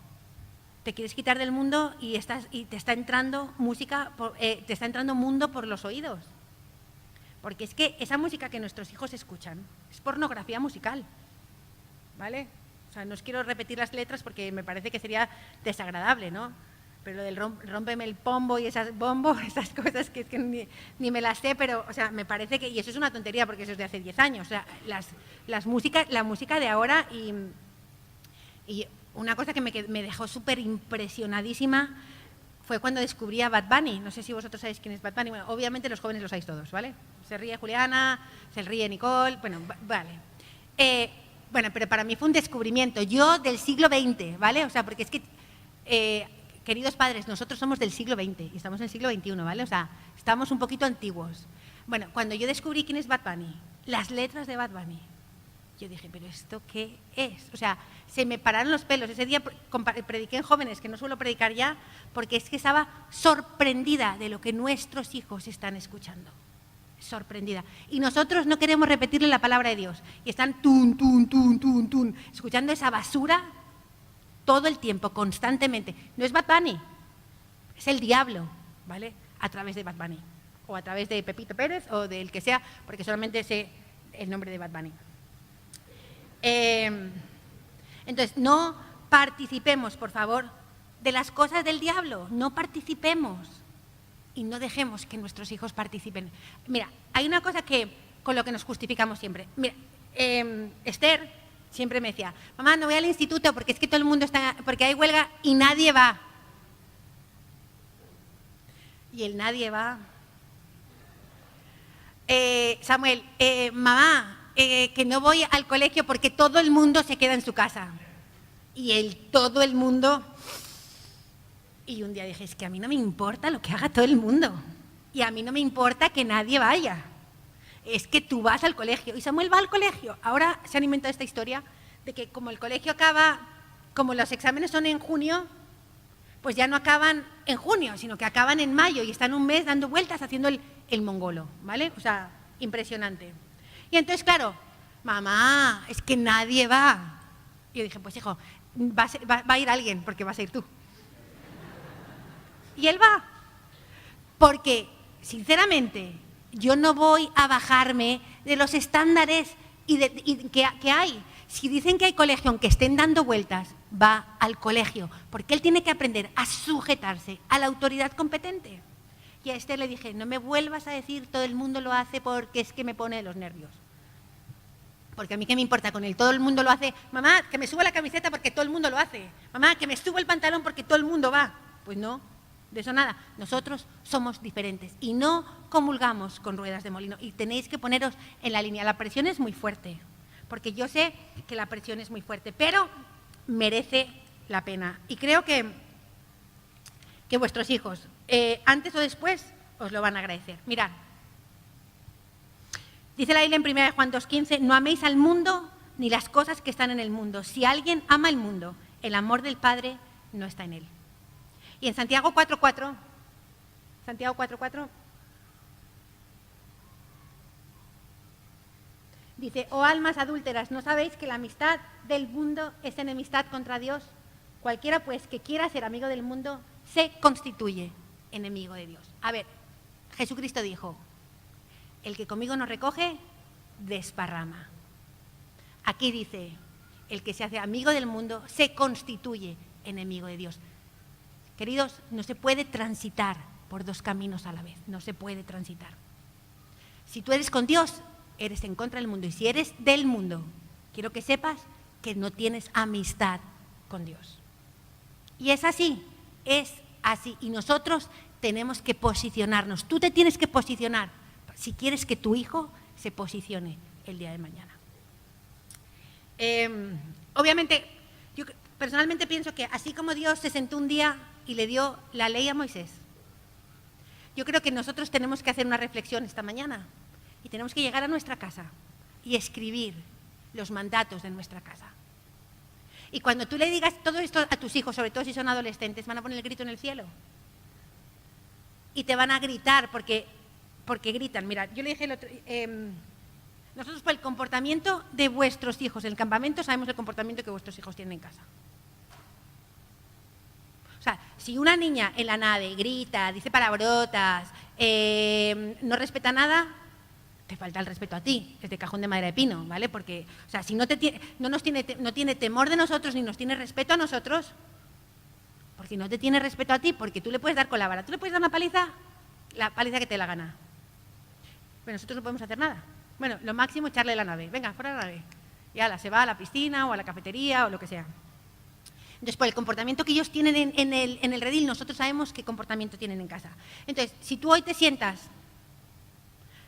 te quieres quitar del mundo y te está entrando música, te está entrando mundo por los oídos. Porque es que esa música que nuestros hijos escuchan es pornografía musical, ¿vale? O sea, no os quiero repetir las letras porque me parece que sería desagradable, ¿no? Pero lo del rómpeme el pombo y esas cosas que es que ni me las sé, pero, o sea, me parece que, y eso es una tontería porque eso es de hace 10 años, o sea, la música de ahora y una cosa que me dejó súper impresionadísima fue cuando descubrí a Bad Bunny. No sé si vosotros sabéis quién es Bad Bunny. Bueno, obviamente los jóvenes lo sabéis todos, ¿vale? Se ríe Juliana, se ríe Nicole, bueno, vale. Bueno, pero para mí fue un descubrimiento. Yo del siglo XX, ¿vale? O sea, porque es que, queridos padres, nosotros somos del siglo XX y estamos en el siglo XXI, ¿vale? O sea, estamos un poquito antiguos. Bueno, cuando yo descubrí quién es Bad Bunny, las letras de Bad Bunny, yo dije, ¿pero esto qué es? O sea, se me pararon los pelos. Ese día prediqué en jóvenes, que no suelo predicar ya, porque es que estaba sorprendida de lo que nuestros hijos están escuchando. Sorprendida. Y nosotros no queremos repetirle la palabra de Dios. Y están escuchando esa basura todo el tiempo, constantemente. No es Bad Bunny, es el diablo, ¿vale? A través de Bad Bunny. O a través de Pepito Pérez o del que sea, porque solamente sé el nombre de Bad Bunny. Entonces, no participemos, por favor, de las cosas del diablo. No participemos. Y no dejemos que nuestros hijos participen. Mira, hay una cosa con lo que nos justificamos siempre. Mira, Esther siempre me decía, mamá, no voy al instituto porque es que todo el mundo porque hay huelga y nadie va. Y el nadie va. Samuel, mamá, que no voy al colegio porque todo el mundo se queda en su casa. Y todo el mundo... Y un día dije, es que a mí no me importa lo que haga todo el mundo. Y a mí no me importa que nadie vaya. Es que tú vas al colegio. Y Samuel va al colegio. Ahora se han inventado esta historia de que como el colegio acaba, como los exámenes son en junio, pues ya no acaban en junio, sino que acaban en mayo y están un mes dando vueltas haciendo el mongolo, ¿vale? O sea, impresionante. Y entonces, claro, mamá, es que nadie va. Y yo dije, pues hijo, va a ir alguien porque vas a ir tú. Y él va, porque, sinceramente, yo no voy a bajarme de los estándares que hay. Si dicen que hay colegio, aunque estén dando vueltas, va al colegio, porque él tiene que aprender a sujetarse a la autoridad competente. Y a Esther le dije, no me vuelvas a decir todo el mundo lo hace porque es que me pone de los nervios. Porque a mí qué me importa con él, todo el mundo lo hace. Mamá, que me suba la camiseta porque todo el mundo lo hace. Mamá, que me suba el pantalón porque todo el mundo va. Pues no. De eso nada, nosotros somos diferentes y no comulgamos con ruedas de molino y tenéis que poneros en la línea. La presión es muy fuerte, porque yo sé que la presión es muy fuerte, pero merece la pena. Y creo que vuestros hijos, antes o después, os lo van a agradecer. Mirad, Dice la Biblia en 1 Juan 2:15, no améis al mundo ni las cosas que están en el mundo. Si alguien ama el mundo, el amor del Padre no está en él. Y en Santiago 4:4, dice, oh almas adúlteras, ¿no sabéis que la amistad del mundo es enemistad contra Dios? Cualquiera pues que quiera ser amigo del mundo se constituye enemigo de Dios. A ver, Jesucristo dijo, el que conmigo no recoge, desparrama. Aquí dice, el que se hace amigo del mundo se constituye enemigo de Dios. Queridos, no se puede transitar por dos caminos a la vez, no se puede transitar. Si tú eres con Dios, eres en contra del mundo. Y si eres del mundo, quiero que sepas que no tienes amistad con Dios. Y es así, es así. Y nosotros tenemos que posicionarnos. Tú te tienes que posicionar si quieres que tu hijo se posicione el día de mañana. Obviamente, yo personalmente pienso que así como Dios se sentó un día y le dio la ley a Moisés, yo creo que nosotros tenemos que hacer una reflexión esta mañana y tenemos que llegar a nuestra casa y escribir los mandatos de nuestra casa. Y cuando tú le digas todo esto a tus hijos, sobre todo si son adolescentes, van a poner el grito en el cielo. Y te van a gritar porque gritan. Mira, yo le dije el otro, nosotros por el comportamiento de vuestros hijos en el campamento sabemos el comportamiento que vuestros hijos tienen en casa. O sea, si una niña en la nave grita, dice palabrotas, no respeta nada, te falta el respeto a ti, es de cajón de madera de pino, ¿vale? Porque, o sea, si no tiene temor de nosotros ni nos tiene respeto a nosotros, porque no te tiene respeto a ti, porque tú le puedes dar con la vara, tú le puedes dar una paliza, la paliza que te dé la gana. Pero nosotros no podemos hacer nada. Bueno, lo máximo echarle la nave, venga, fuera de la nave. Y ala, se va a la piscina o a la cafetería o lo que sea. Entonces, por el comportamiento que ellos tienen en el redil, nosotros sabemos qué comportamiento tienen en casa. Entonces, si tú hoy te sientas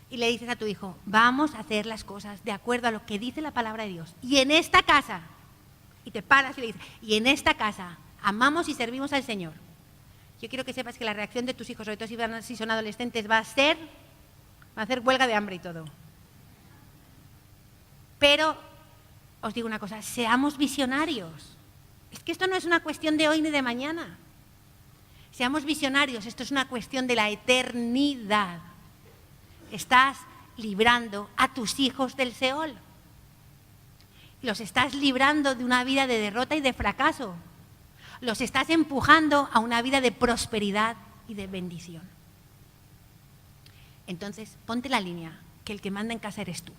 y le dices a tu hijo, vamos a hacer las cosas de acuerdo a lo que dice la palabra de Dios, y en esta casa, y te paras y le dices, y en esta casa amamos y servimos al Señor, yo quiero que sepas que la reacción de tus hijos, sobre todo si son adolescentes, va a hacer huelga de hambre y todo. Pero os digo una cosa, seamos visionarios. Es que esto no es una cuestión de hoy ni de mañana. Seamos visionarios, esto es una cuestión de la eternidad. Estás librando a tus hijos del Seol. Los estás librando de una vida de derrota y de fracaso. Los estás empujando a una vida de prosperidad y de bendición. Entonces, ponte la línea, que el que manda en casa eres tú.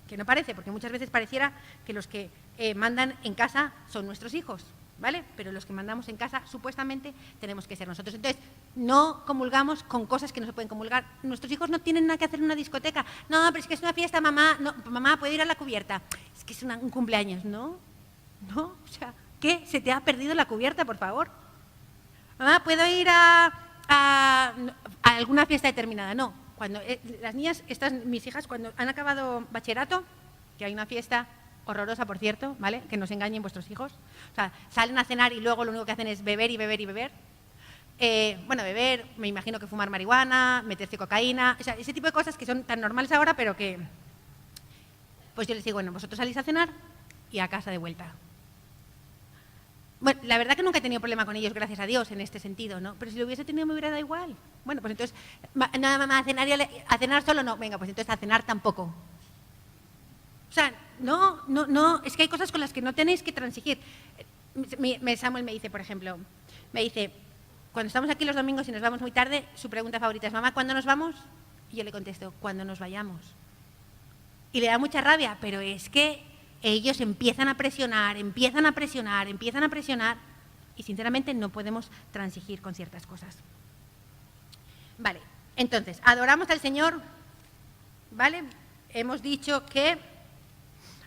Que no parece, porque muchas veces pareciera que los que mandan en casa son nuestros hijos, ¿vale? Pero los que mandamos en casa, supuestamente, tenemos que ser nosotros. Entonces, no comulgamos con cosas que no se pueden comulgar. Nuestros hijos no tienen nada que hacer en una discoteca. No, pero es que es una fiesta, mamá. No, mamá, ¿puede ir a la cubierta? Es que es un cumpleaños. No, o sea, ¿qué? ¿Se te ha perdido la cubierta, por favor? Mamá, ¿puedo ir a alguna fiesta determinada? No. Cuando las niñas, mis hijas, cuando han acabado bachillerato, que hay una fiesta horrorosa, por cierto, ¿vale? Que no se engañen vuestros hijos. O sea, salen a cenar y luego lo único que hacen es beber y beber y beber. Bueno, beber, me imagino que fumar marihuana, meterse cocaína, o sea, ese tipo de cosas que son tan normales ahora, pero que... Pues yo les digo, bueno, vosotros salís a cenar y a casa de vuelta. Bueno, la verdad que nunca he tenido problema con ellos, gracias a Dios, en este sentido, ¿no? Pero si lo hubiese tenido me hubiera dado igual. Bueno, pues entonces, nada, mamá, a cenar solo no. Venga, pues entonces a cenar tampoco. O sea, no, es que hay cosas con las que no tenéis que transigir. Samuel me dice, por ejemplo, cuando estamos aquí los domingos y nos vamos muy tarde, su pregunta favorita es, mamá, ¿cuándo nos vamos? Y yo le contesto, cuando nos vayamos. Y le da mucha rabia, pero es que ellos empiezan a presionar y sinceramente no podemos transigir con ciertas cosas. Vale, entonces, adoramos al Señor, ¿vale? Hemos dicho que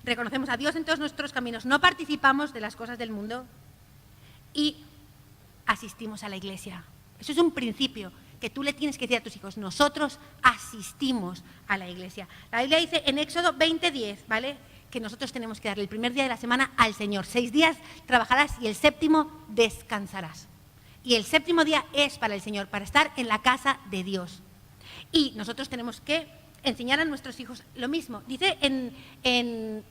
reconocemos a Dios en todos nuestros caminos, no participamos de las cosas del mundo y asistimos a la iglesia. Eso es un principio que tú le tienes que decir a tus hijos. Nosotros asistimos a la iglesia. La Biblia dice en Éxodo 20:10, ¿vale?, que nosotros tenemos que darle el primer día de la semana al Señor. 6 días trabajarás y el séptimo descansarás. Y el séptimo día es para el Señor, para estar en la casa de Dios. Y nosotros tenemos que enseñar a nuestros hijos lo mismo. Dice en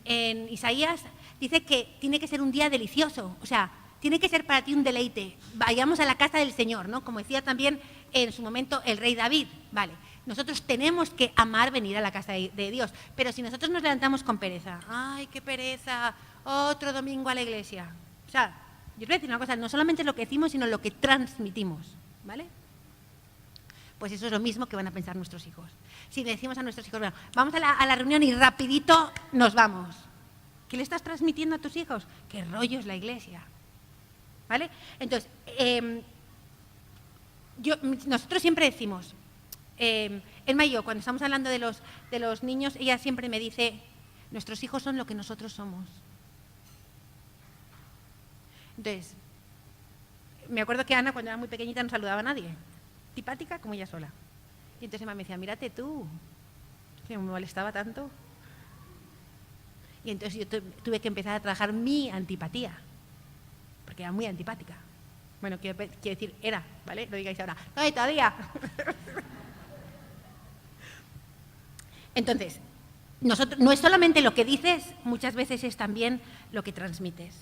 Isaías, dice que tiene que ser un día delicioso, o sea, tiene que ser para ti un deleite. Vayamos a la casa del Señor, ¿no? Como decía también en su momento el rey David, ¿vale? Nosotros tenemos que amar venir a la casa de Dios, pero si nosotros nos levantamos con pereza, ¡ay, qué pereza! Otro domingo a la iglesia. O sea, yo os voy a decir una cosa, no solamente lo que decimos, sino lo que transmitimos, ¿vale? Pues eso es lo mismo que van a pensar nuestros hijos. Si le decimos a nuestros hijos, bueno, vamos a la reunión y rapidito nos vamos. ¿Qué le estás transmitiendo a tus hijos? ¿Qué rollo es la iglesia? ¿Vale? Entonces, nosotros siempre decimos, Elma y yo, cuando estamos hablando de los niños, ella siempre me dice, nuestros hijos son lo que nosotros somos. Entonces, me acuerdo que Ana, cuando era muy pequeñita, no saludaba a nadie. Antipática como ella sola. Y entonces Emma me decía, mírate tú, que me molestaba tanto. Y entonces yo tuve que empezar a trabajar mi antipatía, porque era muy antipática. Bueno, quiero decir, era, ¿vale? No digáis ahora, no, todavía. Entonces, no es solamente lo que dices, muchas veces es también lo que transmites.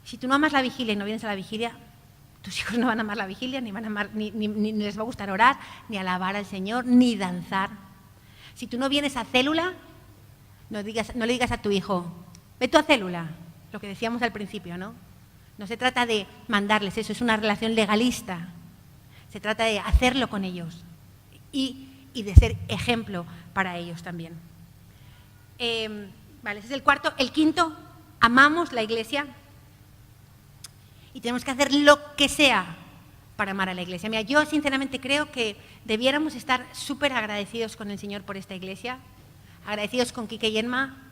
Si tú no amas la vigilia y no vienes a la vigilia, tus hijos no van a amar la vigilia, ni van a amar, ni les va a gustar orar, ni alabar al Señor, ni danzar. Si tú no vienes a célula, no le digas a tu hijo, ve tú a célula, lo que decíamos al principio, ¿no? No se trata de mandarles, eso es una relación legalista. Se trata de hacerlo con ellos y de ser ejemplo para ellos también. Vale, ese es el cuarto. El quinto, amamos la iglesia. Y tenemos que hacer lo que sea para amar a la iglesia. Mira, yo sinceramente creo que debiéramos estar súper agradecidos con el Señor por esta iglesia, agradecidos con Quique y Emma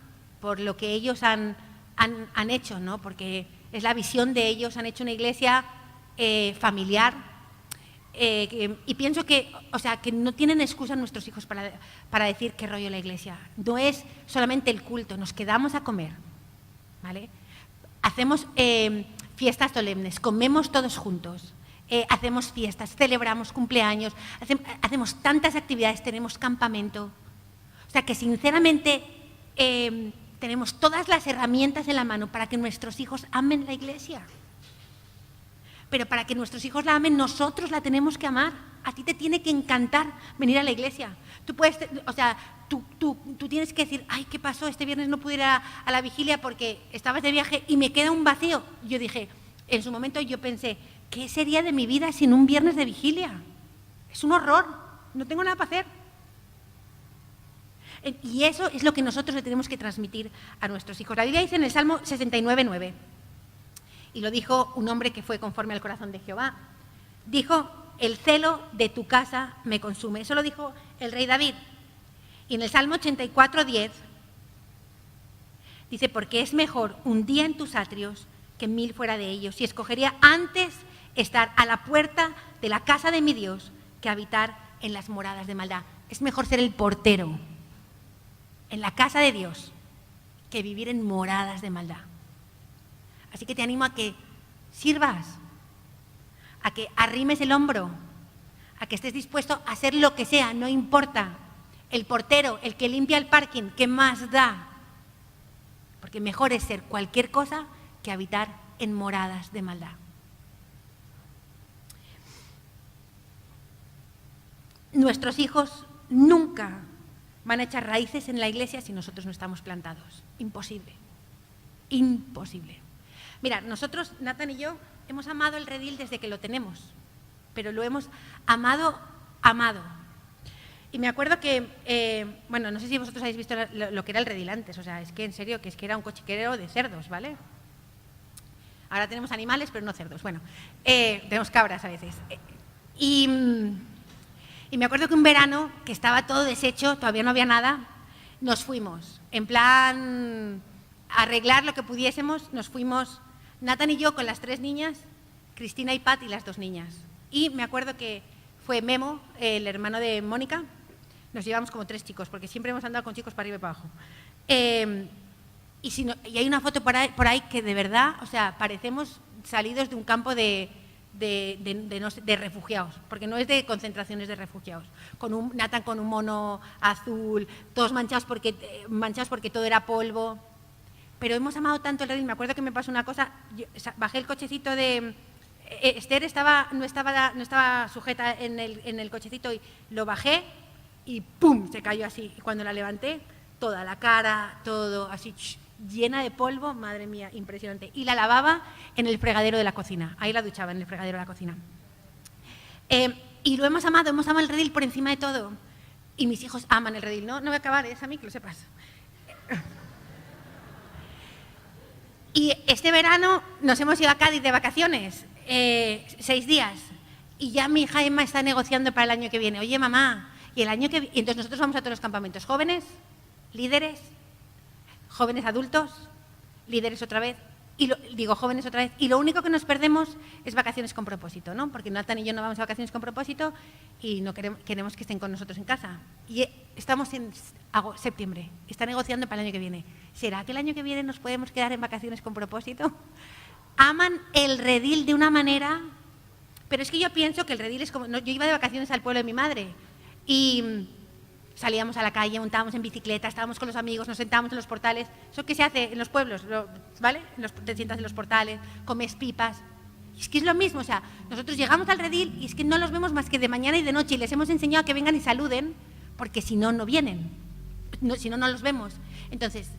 por lo que ellos han hecho, ¿no? Porque es la visión de ellos, han hecho una iglesia familiar y pienso que, o sea, que no tienen excusa nuestros hijos para decir qué rollo la iglesia. No es solamente el culto, nos quedamos a comer, ¿vale? Hacemos fiestas solemnes, comemos todos juntos, hacemos fiestas, celebramos cumpleaños, hacemos tantas actividades, tenemos campamento. O sea que sinceramente tenemos todas las herramientas en la mano para que nuestros hijos amen la iglesia. Pero para que nuestros hijos la amen, nosotros la tenemos que amar. A ti te tiene que encantar venir a la iglesia. Tú puedes, o sea, tú tienes que decir, ay, ¿qué pasó? Este viernes no pude ir a la vigilia porque estabas de viaje y me queda un vacío. Yo dije, en su momento yo pensé, ¿qué sería de mi vida sin un viernes de vigilia? Es un horror, no tengo nada para hacer. Y eso es lo que nosotros le tenemos que transmitir a nuestros hijos. La Biblia dice en el Salmo 69:9, y lo dijo un hombre que fue conforme al corazón de Jehová, dijo, el celo de tu casa me consume. Eso lo dijo el rey David. Y en el Salmo 84:10 dice, porque es mejor un día en tus atrios que 1000 fuera de ellos. Y escogería antes estar a la puerta de la casa de mi Dios que habitar en las moradas de maldad. Es mejor ser el portero en la casa de Dios que vivir en moradas de maldad. Así que te animo a que sirvas, a que arrimes el hombro, a que estés dispuesto a hacer lo que sea, no importa. El portero, el que limpia el parking, ¿qué más da? Porque mejor es ser cualquier cosa que habitar en moradas de maldad. Nuestros hijos nunca van a echar raíces en la iglesia si nosotros no estamos plantados. Imposible. Imposible. Mira, nosotros, Nathan y yo, hemos amado el redil desde que lo tenemos, pero lo hemos amado. Y me acuerdo que, bueno, no sé si vosotros habéis visto lo que era el redil antes, o sea, es que en serio, que es que era un cochiquero de cerdos, ¿vale? Ahora tenemos animales, pero no cerdos. Bueno, tenemos cabras a veces. Y me acuerdo que un verano, que estaba todo deshecho, todavía no había nada, nos fuimos. En plan, arreglar lo que pudiésemos, nos fuimos Nathan y yo con las 3 niñas, Cristina y Pat y las 2 niñas. Y me acuerdo que fue Memo, el hermano de Mónica, nos llevamos como 3 chicos, porque siempre hemos andado con chicos para arriba y para abajo. Y hay una foto por ahí que de verdad, o sea, parecemos salidos de un campo de de refugiados, porque no es de concentraciones de refugiados. Natan con un mono azul, todos manchados porque todo era polvo. Pero hemos amado tanto el redil. Me acuerdo que me pasó una cosa, bajé el cochecito de... Esther no estaba sujeta en el cochecito y lo bajé y ¡pum! Se cayó así. Y cuando la levanté, toda la cara, todo así llena de polvo, madre mía, impresionante. Y la lavaba en el fregadero de la cocina. Ahí la duchaba, en el fregadero de la cocina. Y lo hemos amado el redil por encima de todo. Y mis hijos aman el redil. No voy a acabar, es a mí que lo sepas. Y este verano nos hemos ido a Cádiz de vacaciones, 6 días. Y ya mi hija Emma está negociando para el año que viene. Oye, mamá, y entonces nosotros vamos a todos los campamentos. Jóvenes, líderes, jóvenes adultos, líderes otra vez, jóvenes otra vez, y lo único que nos perdemos es vacaciones con propósito, ¿no? Porque Nathan y yo no vamos a vacaciones con propósito y no queremos que estén con nosotros en casa. Y estamos en septiembre, está negociando para el año que viene. ¿Será que el año que viene nos podemos quedar en vacaciones con propósito? Aman el redil de una manera, pero es que yo pienso que el redil es como... yo iba de vacaciones al pueblo de mi madre y... salíamos a la calle, montábamos en bicicleta, estábamos con los amigos, nos sentábamos en los portales. Eso que se hace en los pueblos, ¿vale? Te sientas en los portales, comes pipas. Y es que es lo mismo, o sea, nosotros llegamos al redil y es que no los vemos más que de mañana y de noche y les hemos enseñado a que vengan y saluden, porque si no, no vienen. Si no, no los vemos. Entonces,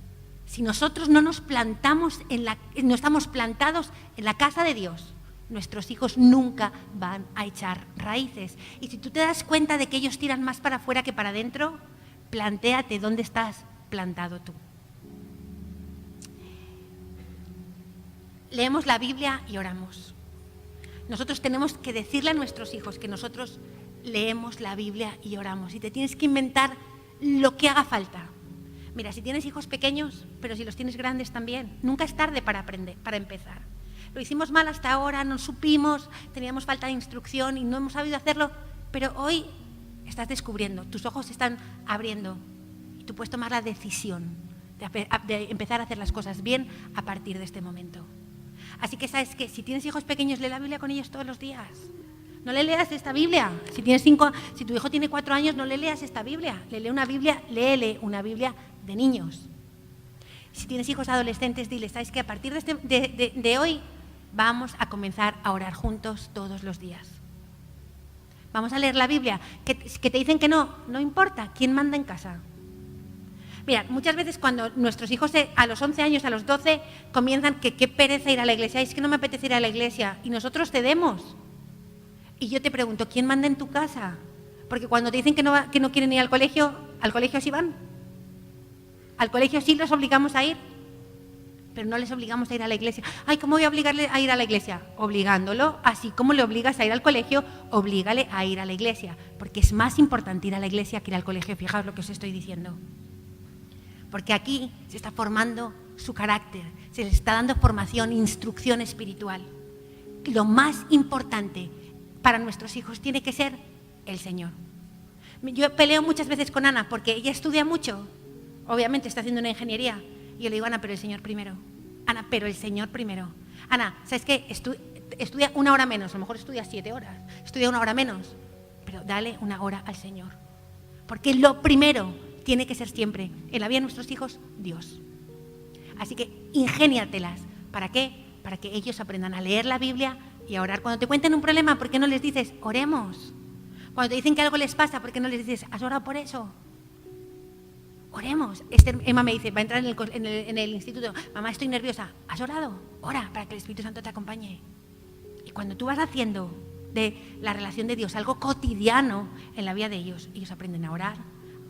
si nosotros no nos plantamos, no estamos plantados en la casa de Dios, nuestros hijos nunca van a echar raíces. Y si tú te das cuenta de que ellos tiran más para afuera que para adentro, plantéate dónde estás plantado tú. Leemos la Biblia y oramos. Nosotros tenemos que decirle a nuestros hijos que nosotros leemos la Biblia y oramos. Y te tienes que inventar lo que haga falta. Mira, si tienes hijos pequeños, pero si los tienes grandes también, nunca es tarde para aprender, para empezar. Lo hicimos mal hasta ahora, no supimos, teníamos falta de instrucción y no hemos sabido hacerlo, pero hoy estás descubriendo, tus ojos se están abriendo y tú puedes tomar la decisión de empezar a hacer las cosas bien a partir de este momento. Así que sabes que si tienes hijos pequeños, lee la Biblia con ellos todos los días. No le leas esta Biblia. Si tu hijo tiene 4 años, no le leas esta Biblia. Léele una Biblia de niños. Si tienes hijos adolescentes, diles, sabes que a partir de hoy vamos a comenzar a orar juntos todos los días. Vamos a leer la Biblia. Que te dicen que no importa. ¿Quién manda en casa? Mira, muchas veces cuando nuestros hijos a los 11 años, a los 12, comienzan que qué pereza ir a la iglesia, es que no me apetece ir a la iglesia, y nosotros cedemos. Y yo te pregunto, ¿quién manda en tu casa? Porque cuando te dicen que no quieren ir al colegio sí van. Al colegio sí los obligamos a ir, pero no les obligamos a ir a la iglesia. Ay, ¿cómo voy a obligarle a ir a la iglesia? Obligándolo, así como le obligas a ir al colegio, oblígale a ir a la iglesia, porque es más importante ir a la iglesia que ir al colegio. Fijaos lo que os estoy diciendo. Porque aquí se está formando su carácter, se le está dando formación, instrucción espiritual. Lo más importante para nuestros hijos tiene que ser el Señor. Yo peleo muchas veces con Ana porque ella estudia mucho, obviamente está haciendo una ingeniería, y yo le digo, Ana, pero el Señor primero. Ana, pero el Señor primero. Ana, ¿sabes qué? Estudia 1 hora menos, a lo mejor estudia 7 horas, estudia 1 hora menos, pero dale 1 hora al Señor. Porque lo primero tiene que ser siempre en la vida de nuestros hijos, Dios. Así que ingéniatelas. ¿Para qué? Para que ellos aprendan a leer la Biblia y a orar. Cuando te cuenten un problema, ¿por qué no les dices, oremos? Cuando te dicen que algo les pasa, ¿por qué no les dices, ¿has orado por eso? Oremos. Emma me dice, va a entrar en el instituto, mamá, estoy nerviosa. ¿Has orado? Ora para que el Espíritu Santo te acompañe. Y cuando tú vas haciendo de la relación de Dios algo cotidiano en la vida de ellos, ellos aprenden a orar,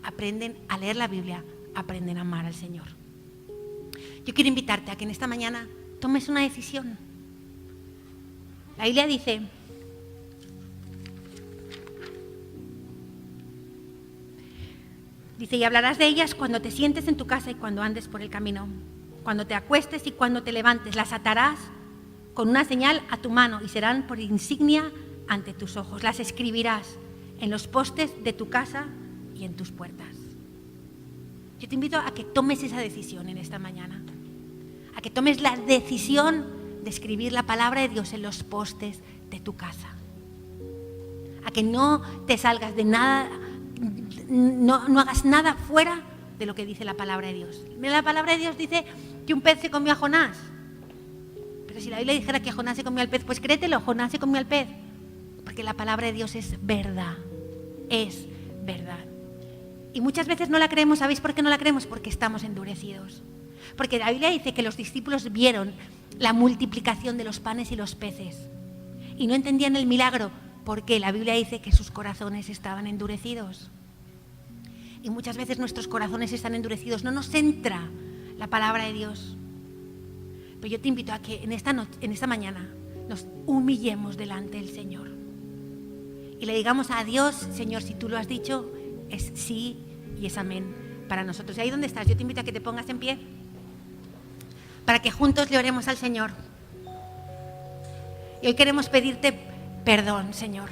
aprenden a leer la Biblia, aprenden a amar al Señor. Yo quiero invitarte a que en esta mañana tomes una decisión. La Biblia dice, y hablarás de ellas cuando te sientes en tu casa y cuando andes por el camino, cuando te acuestes y cuando te levantes. Las atarás con una señal a tu mano y serán por insignia ante tus ojos. Las escribirás en los postes de tu casa y en tus puertas. Yo te invito a que tomes esa decisión en esta mañana, a que tomes la decisión de escribir la palabra de Dios en los postes de tu casa. A que no te salgas de nada, no hagas nada fuera de lo que dice la palabra de Dios. La palabra de Dios dice que un pez se comió a Jonás. Pero si la Biblia dijera que Jonás se comió al pez, pues créetelo, Jonás se comió al pez. Porque la palabra de Dios es verdad. Es verdad. Y muchas veces no la creemos. ¿Sabéis por qué no la creemos? Porque estamos endurecidos. Porque la Biblia dice que los discípulos vieron la multiplicación de los panes y los peces y no entendían el milagro, porque la Biblia dice que sus corazones estaban endurecidos. Y muchas veces nuestros corazones están endurecidos, no nos entra la palabra de Dios. Pero yo te invito a que en esta mañana nos humillemos delante del Señor y le digamos a Dios: Señor, si tú lo has dicho, es sí y es amén para nosotros. Y ahí donde estás, yo te invito a que te pongas en pie para que juntos le oremos al Señor. Y hoy queremos pedirte perdón, Señor.